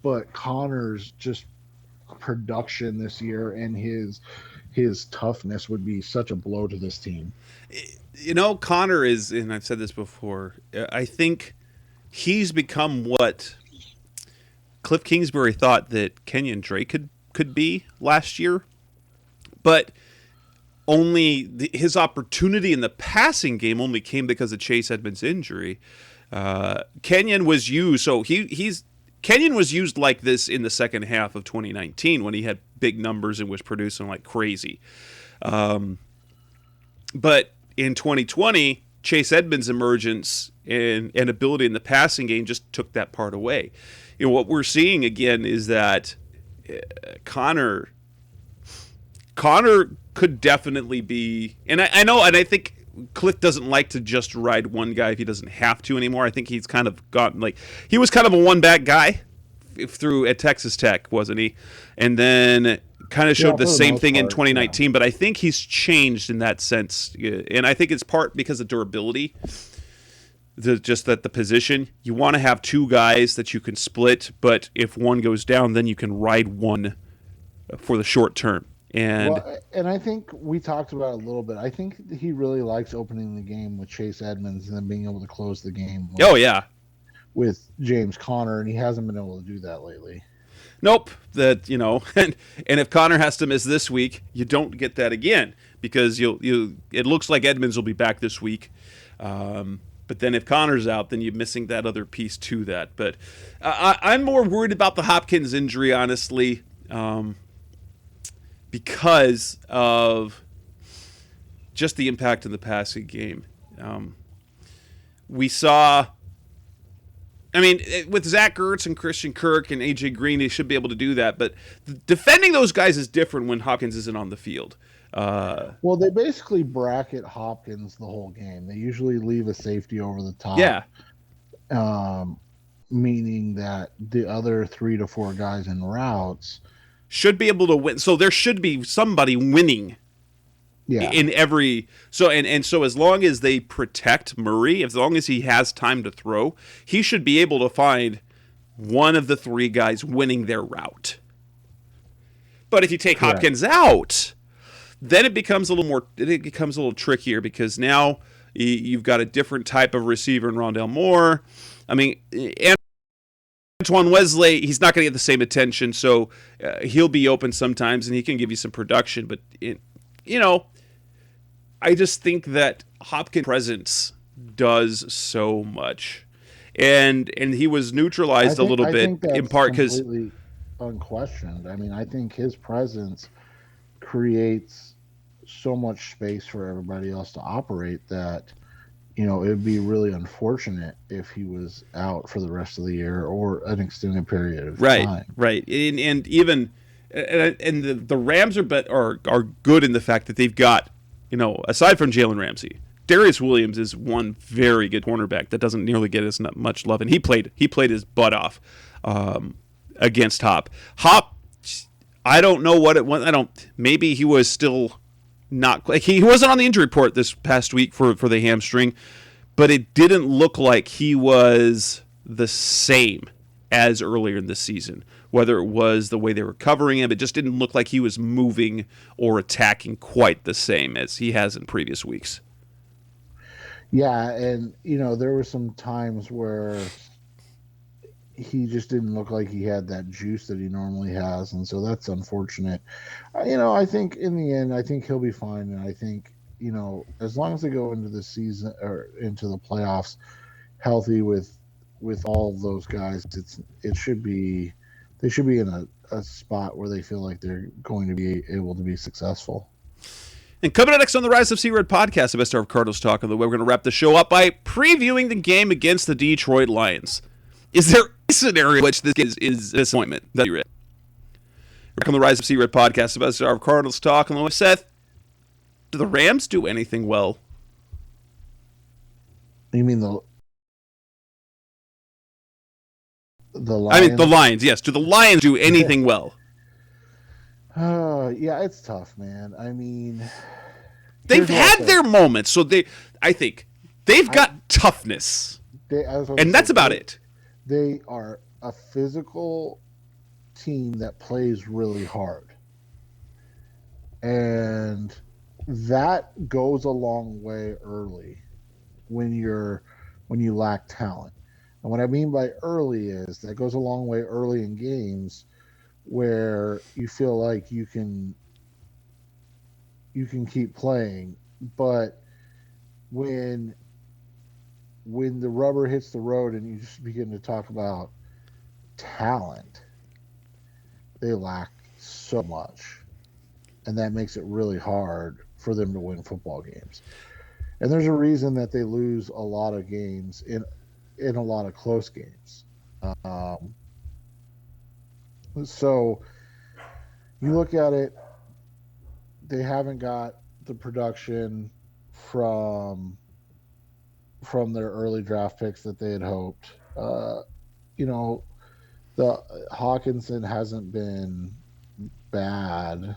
But Connor's just production this year and his toughness would be such a blow to this team. Connor is, and I've said this before, I think he's become what Cliff Kingsbury thought that Kenyon Drake could be last year, but only his opportunity in the passing game only came because of Chase Edmonds' injury. Kenyon was used, so Kenyon was used like this in the second half of 2019 when he had big numbers and was producing like crazy. But in 2020, Chase Edmonds' emergence and ability in the passing game just took that part away. What we're seeing again is that Connor could definitely be, and I know, and I think Cliff doesn't like to just ride one guy if he doesn't have to anymore. I think he's kind of gotten he was kind of a one-back guy through at Texas Tech, wasn't he? And then kind of showed the same thing in 2019, but I think he's changed in that sense. And I think it's part because of durability. Just that the position, you want to have two guys that you can split, but if one goes down, then you can ride one for the short term. And I think we talked about it a little bit. I think he really likes opening the game with Chase Edmonds and then being able to close the game with James Conner, and he hasn't been able to do that lately. Nope. And if Connor has to miss this week, you don't get that again, because it looks like Edmonds will be back this week. But then if Connor's out, then you're missing that other piece to that. But I'm more worried about the Hopkins injury, honestly, because of just the impact in the passing game. We saw, with Zach Ertz and Christian Kirk and A.J. Green, they should be able to do that. But defending those guys is different when Hopkins isn't on the field. Well, they basically bracket Hopkins the whole game. They usually leave a safety over the top. Yeah. meaning that the other 3 to 4 guys in routes should be able to win. So there should be somebody winning in every. So and so as long as they protect Murray, as long as he has time to throw, he should be able to find one of the 3 guys winning their route. But if you take Hopkins out, then it becomes a little more. It becomes a little trickier because now you've got a different type of receiver in Rondale Moore. I mean, Antoine Wesley, he's not going to get the same attention, so he'll be open sometimes and he can give you some production. But I just think that Hopkins' presence does so much, and he was neutralized a little bit in part because unquestioned. I mean, I think his presence creates so much space for everybody else to operate that it would be really unfortunate if he was out for the rest of the year or an extended period of time. Right. And even the Rams are good in the fact that they've got, aside from Jalen Ramsey, Darius Williams is one very good cornerback that doesn't nearly get as much love, and he played his butt off against Hop. I don't know what it was. Maybe he was still not. Like he wasn't on the injury report this past week for the hamstring, but it didn't look like he was the same as earlier in the season. Whether it was the way they were covering him, it just didn't look like he was moving or attacking quite the same as he has in previous weeks. Yeah, and there were some times where he just didn't look like he had that juice that he normally has, and so that's unfortunate. I think in the end, I think he'll be fine, and I think as long as they go into the season or into the playoffs healthy with all of those guys, they should be in a spot where they feel like they're going to be able to be successful. And coming up next on the Rise of C-Red podcast, the best hour of Cardinals talk on the way, we're going to wrap the show up by previewing the game against the Detroit Lions. Is there a scenario in which this is a disappointment that you read? We're on the Rise of C-Red podcast, the best hour of Cardinals talk on the way. Seth, do the Rams do anything well? You mean the Lions? I mean the Lions, yes. Do the Lions do anything well? Yeah, it's tough, man. I mean, they've had their moments, so I think they've got toughness, and that's about it. They are a physical team that plays really hard, and that goes a long way early when you lack talent. And what I mean by early is that goes a long way early in games where you feel like you can keep playing, but when the rubber hits the road and you just begin to talk about talent, they lack so much, and that makes it really hard for them to win football games. And there's a reason that they lose a lot of games in a lot of close games. So you look at it, they haven't got the production from their early draft picks that they had hoped. The Hawkinson hasn't been bad,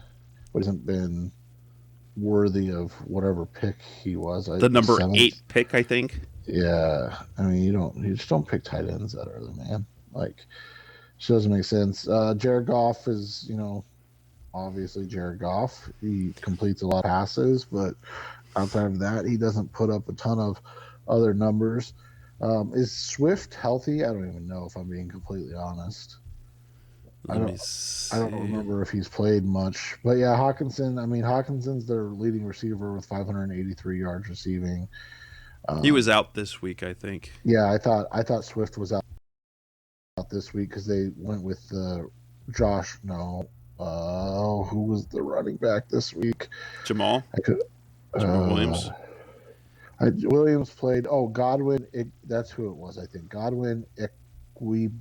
but hasn't been worthy of whatever pick he was. The number 8 pick, I think. Yeah, I mean, you just don't pick tight ends that early, man. Like, it doesn't make sense. Jared Goff is, obviously Jared Goff. He completes a lot of passes, but outside of that, he doesn't put up a ton of other numbers. Is Swift healthy? I don't even know, if I'm being completely honest. I don't remember if he's played much. But yeah, Hawkinson's their leading receiver with 583 yards receiving. He was out this week, I think. Yeah, I thought Swift was out this week because they went with Josh. No, who was the running back this week? Jamal Williams. Williams played. Oh, Godwin. That's who it was. I think Godwin Ikwebuke.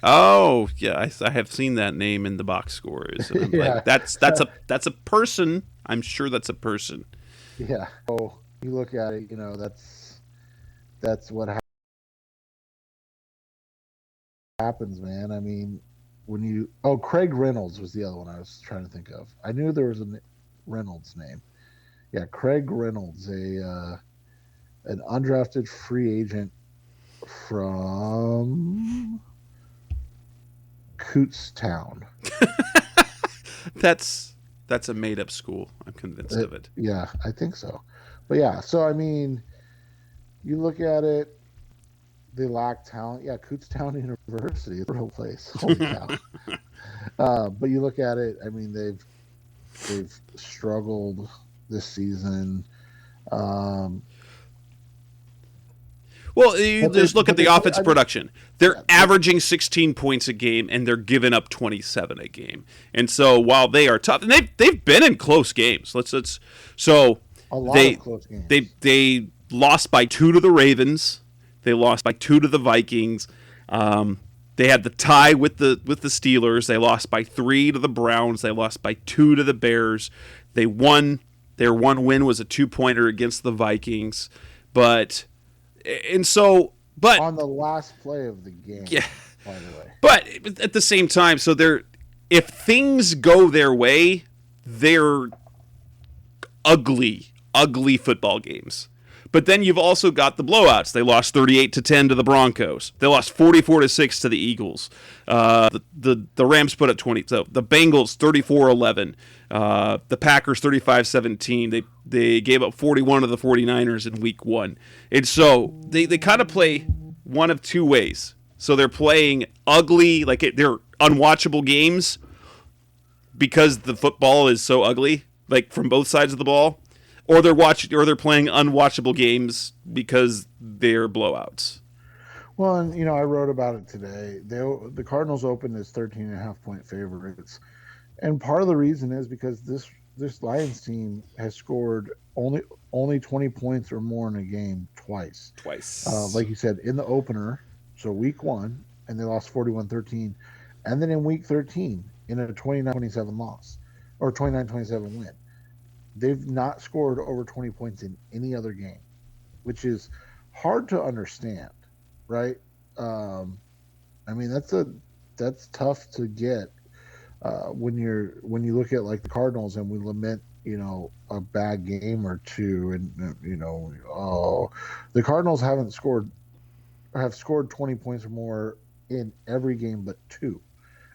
Oh yeah, I have seen that name in the box scores. And I'm like, that's a person. I'm sure that's a person. Yeah. So you look at it, that's what happened. happens, man. I mean, Craig Reynolds was the other one I was trying to think of. I knew there was a Reynolds name. Yeah, Craig Reynolds, an undrafted free agent from Cootstown. That's a made up school. I'm convinced of it. Yeah, I think so. But yeah, so I mean, you look at it, they lack talent. Yeah, Cootstown University, it's a real place. Holy cow. But you look at it, I mean, they've struggled this season. Well, you just look at the offensive production. They're averaging 16 points a game, and they're giving up 27 a game. And so while they are tough, and they've been in close games. So a lot of close games. They lost by 2 to the Ravens. They lost by 2 to the Vikings. They had the tie with the Steelers. They lost by 3 to the Browns. They lost by 2 to the Bears. They won. Their one win was a 2-pointer against the Vikings. But on the last play of the game, yeah, by the way. But at the same time, so if things go their way, they're ugly football games. But then you've also got the blowouts. They lost 38-10 to the Broncos. They lost 44-6 to the Eagles. The Rams put up 20. So the Bengals 34-11. The Packers 35-17. They gave up 41 to the 49ers in week 1. And so they kind of play one of two ways. So they're playing ugly, they're unwatchable games because the football is so ugly, like from both sides of the ball. Or they're playing unwatchable games because they're blowouts. Well, and I wrote about it today. The Cardinals opened as 13.5-point favorites, and part of the reason is because this Lions team has scored only 20 points or more in a game twice. Like you said, in the opener, so week 1, and they lost 41-13, and then in week 13 in a 29-27 loss or 29-27 win. They've not scored over 20 points in any other game, which is hard to understand, right? I mean, that's tough to get when you look at like the Cardinals and we lament, a bad game or two, and the Cardinals have scored 20 points or more in every game but 2,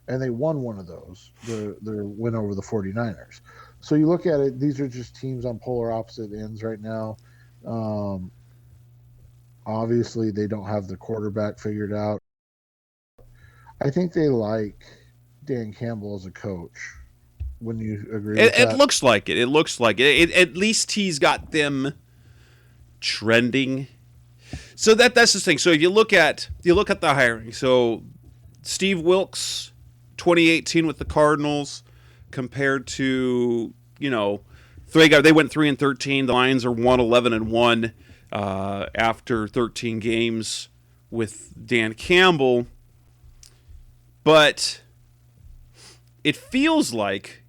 and they won one of those, their win over the 49ers. So you look at it, these are just teams on polar opposite ends right now. Obviously, they don't have the quarterback figured out. I think they like Dan Campbell as a coach. Wouldn't you agree with that? It looks like it. It looks like it. At least he's got them trending. So that's the thing. So if you look at the hiring. So Steve Wilkes, 2018 with the Cardinals, compared to, they went 3-13. The Lions are 1-11-1 after 13 games with Dan Campbell. But it feels like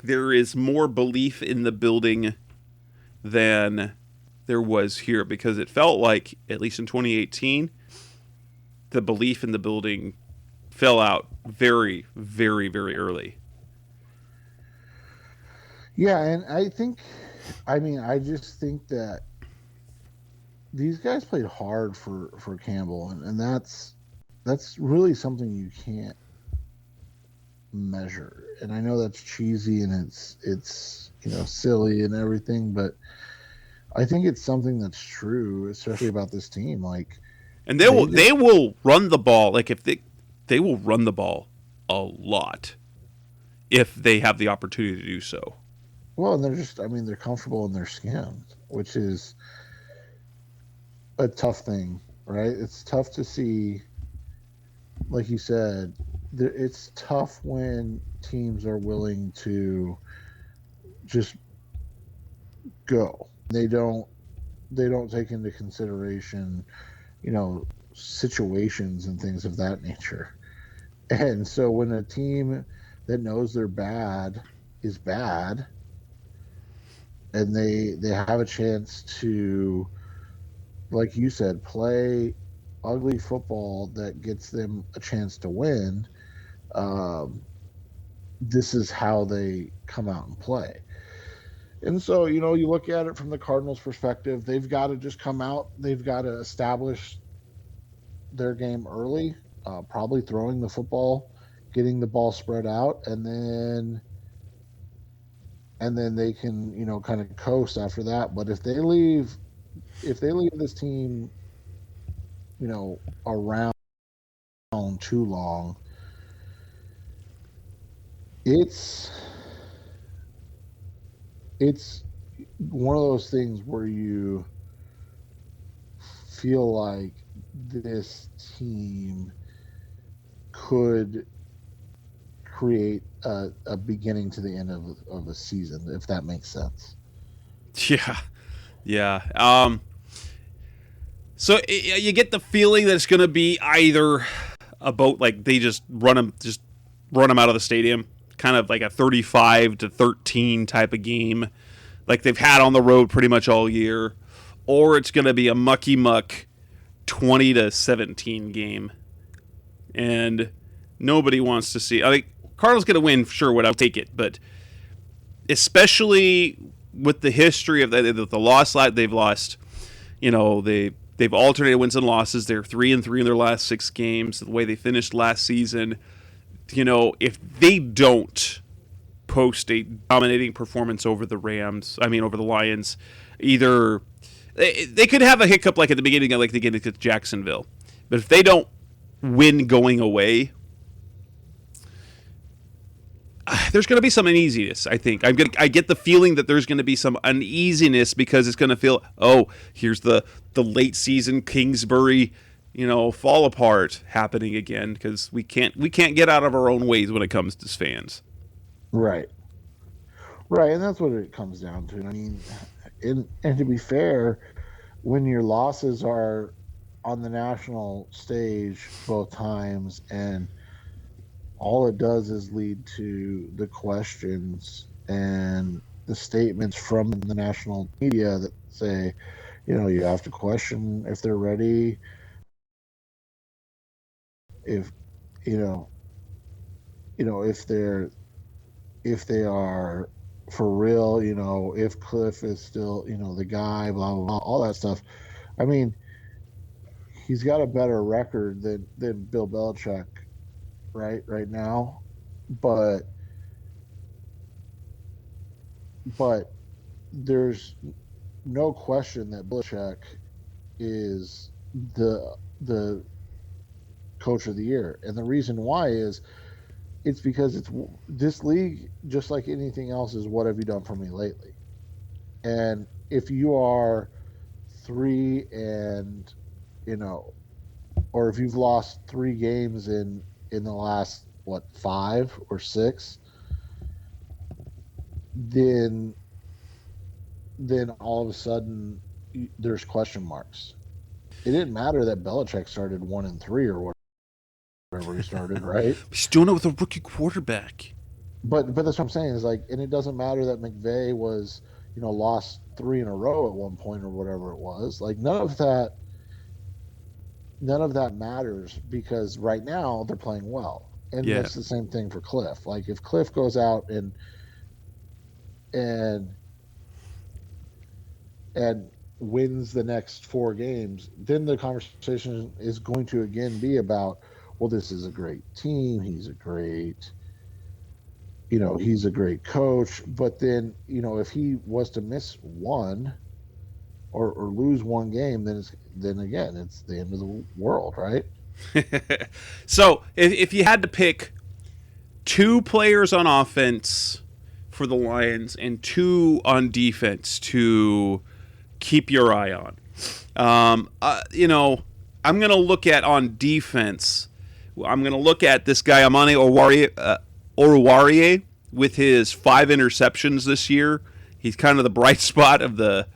there is more belief in the building than there was here, because it felt like, at least in 2018, the belief in the building fell out very, very, very early. Yeah, and I just think that these guys played hard for Campbell, and that's really something you can't measure. And I know that's cheesy and it's silly and everything, but I think it's something that's true, especially about this team. And they will run the ball. If they will run the ball a lot if they have the opportunity to do so. Well, and they're comfortable in their skin, which is a tough thing, right? It's tough to see, like you said, it's tough when teams are willing to just go. They don't take into consideration, situations and things of that nature. And so when a team that knows they're bad is bad, and they have a chance to, like you said, play ugly football that gets them a chance to win, um, this is how they come out and play. And so, you look at it from the Cardinals' perspective, they've got to just come out, they've got to establish their game early, probably throwing the football, getting the ball spread out, and then they can, kind of coast after that. But if they leave this team, around too long, it's it's one of those things where you feel like this team could create a beginning to the end of a season, if that makes sense. Yeah, yeah. So you get the feeling that it's going to be either about like they just run them out of the stadium, kind of like a 35-13 type of game, like they've had on the road pretty much all year, or it's going to be a mucky muck 20-17 game, and nobody wants to see. I think Cardinals going to win, sure. I'll take it, but especially with the history of the loss they've lost, they've alternated wins and losses. They're 3-3 in their last 6 games. The way they finished last season, if they don't post a dominating performance over the Lions, either they could have a hiccup like at the beginning, like they get against Jacksonville. But if they don't win going away, there's going to be some uneasiness, I think. I get the feeling that there's going to be some uneasiness because it's going to feel, here's the late season Kingsbury, fall apart happening again, because we can't get out of our own ways when it comes to fans. Right, and that's what it comes down to. I mean, and to be fair, when your losses are on the national stage both times, and all it does is lead to the questions and the statements from the national media that say, you have to question if they're ready, if if they are for real, if Cliff is still, the guy, blah, blah, blah, all that stuff. I mean, he's got a better record than Bill Belichick right now, but there's no question that Belichick is the coach of the year, and the reason why is it's because this league, just like anything else, is what have you done for me lately. And if you are 3 and or if you've lost 3 games in the last 5 or 6, then all of a sudden there's question marks. It didn't matter that Belichick started 1-3 or whatever he started, right? He's doing it with a rookie quarterback. But that's what I'm saying is, like, and it doesn't matter that McVay was lost 3 in a row at one point or whatever it was. Like, none of that matters, because right now they're playing well. And That's the same thing for Cliff. Like, if Cliff goes out and wins the next 4 games, then the conversation is going to again be about, well, this is a great team. He's a great coach. But then, if he was to miss one or lose one game, then again, it's the end of the world, right? So if you had to pick 2 players on offense for the Lions and 2 on defense to keep your eye on, I'm going to look at on defense. I'm going to look at this guy, Amani Oruwariye, with his 5 interceptions this year. He's kind of the bright spot of the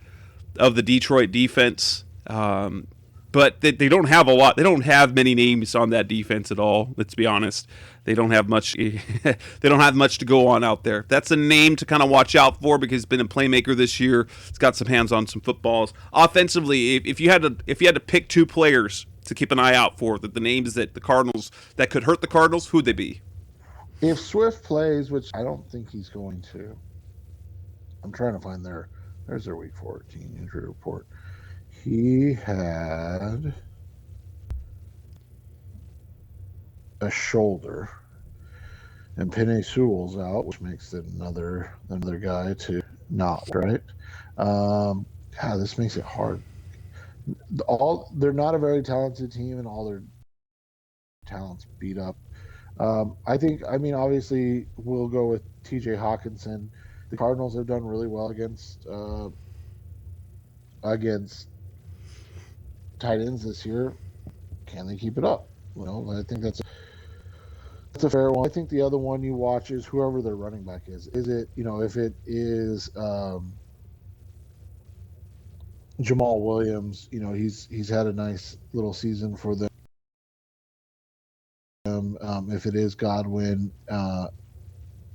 Detroit defense. But they don't have a lot. They don't have many names on that defense at all. Let's be honest. They don't have much. They don't have much to go on out there. That's a name to kind of watch out for, because he's been a playmaker this year. He's got some hands on some footballs. Offensively, if you had to pick 2 players to keep an eye out for, the names that the Cardinals that could hurt the Cardinals, who'd they be? If Swift plays, which I don't think he's going to, I'm trying to find there's their Week 14 injury report. He had a shoulder, and Penei Sewell's out, which makes it another guy to not, right? God, this makes it hard. They're not a very talented team, and all their talents beat up. Obviously, we'll go with T.J. Hawkinson. The Cardinals have done really well against tight ends this year. Can they keep it up? Well, I think that's a fair one. I think the other one you watch is whoever their running back is. Is it, if it is Jamal Williams, he's had a nice little season for them. If it is Godwin,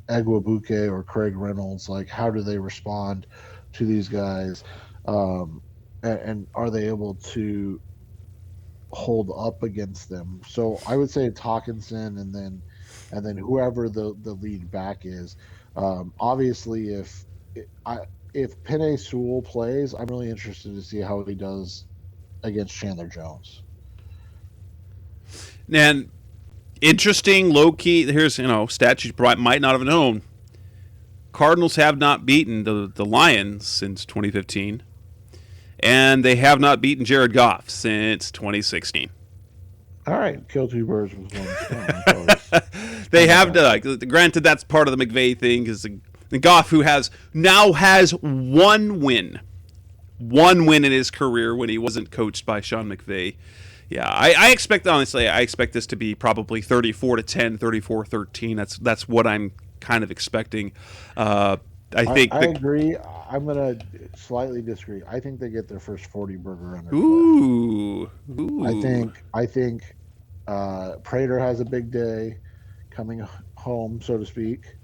Agwabuke, or Craig Reynolds, like, how do they respond to these guys? And are they able to hold up against them? So I would say it's Hawkinson, and then whoever the lead back is. Obviously, if Penei Sewell plays, I'm really interested to see how he does against Chandler Jones. And interesting, low key. Here's stat you might not have known. Cardinals have not beaten the Lions since 2015, and they have not beaten Jared Goff since 2016. All right, kill two birds with one stone. They have granted, that's part of the McVay thing, because the Goff, who now has one win in his career when he wasn't coached by Sean McVay. Yeah, I expect this to be probably 34-10, 34-13. That's what I'm kind of expecting. I agree. I'm going to slightly disagree. I think they get their first 40 burger under. Ooh. I think Prater has a big day coming home, so to speak.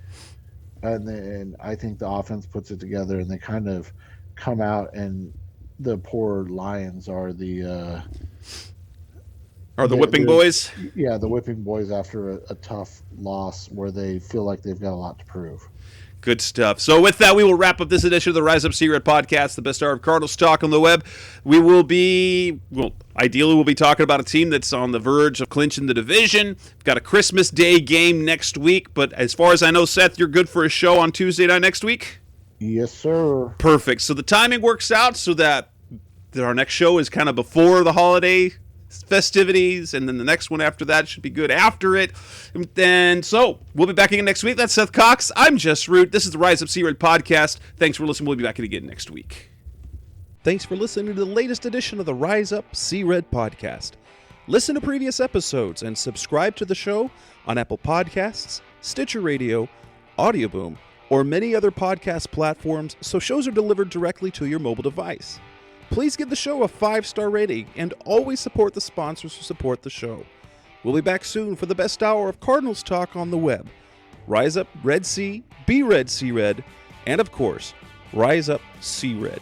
And then I think the offense puts it together, and they kind of come out, and the poor Lions are the whipping boys? Yeah, the whipping boys after a tough loss where they feel like they've got a lot to prove. Good stuff. So with that, we will wrap up this edition of the Rise Up C-Red podcast, the best hour of Cardinals talk on the web. Ideally we'll be talking about a team that's on the verge of clinching the division. We've got a Christmas Day game next week, but as far as I know, Seth, you're good for a show on Tuesday night next week? Yes, sir. Perfect. So the timing works out so that our next show is kind of before the holiday festivities, and then the next one after that should be good after it. And so we'll be back again next week. That's Seth Cox. I'm Jess Root. This is the Rise Up C-Red podcast. Thanks for listening. We'll be back again next week. Thanks for listening to the latest edition of the Rise Up C-Red podcast. Listen to previous episodes and subscribe to the show on Apple Podcasts, Stitcher Radio, Audioboom, or many other podcast platforms, so shows are delivered directly to your mobile device. Please give the show a 5-star rating and always support the sponsors who support the show. We'll be back soon for the best hour of Cardinals talk on the web. Rise up, Red Sea, be Red Sea Red, and of course, Rise Up, Sea Red.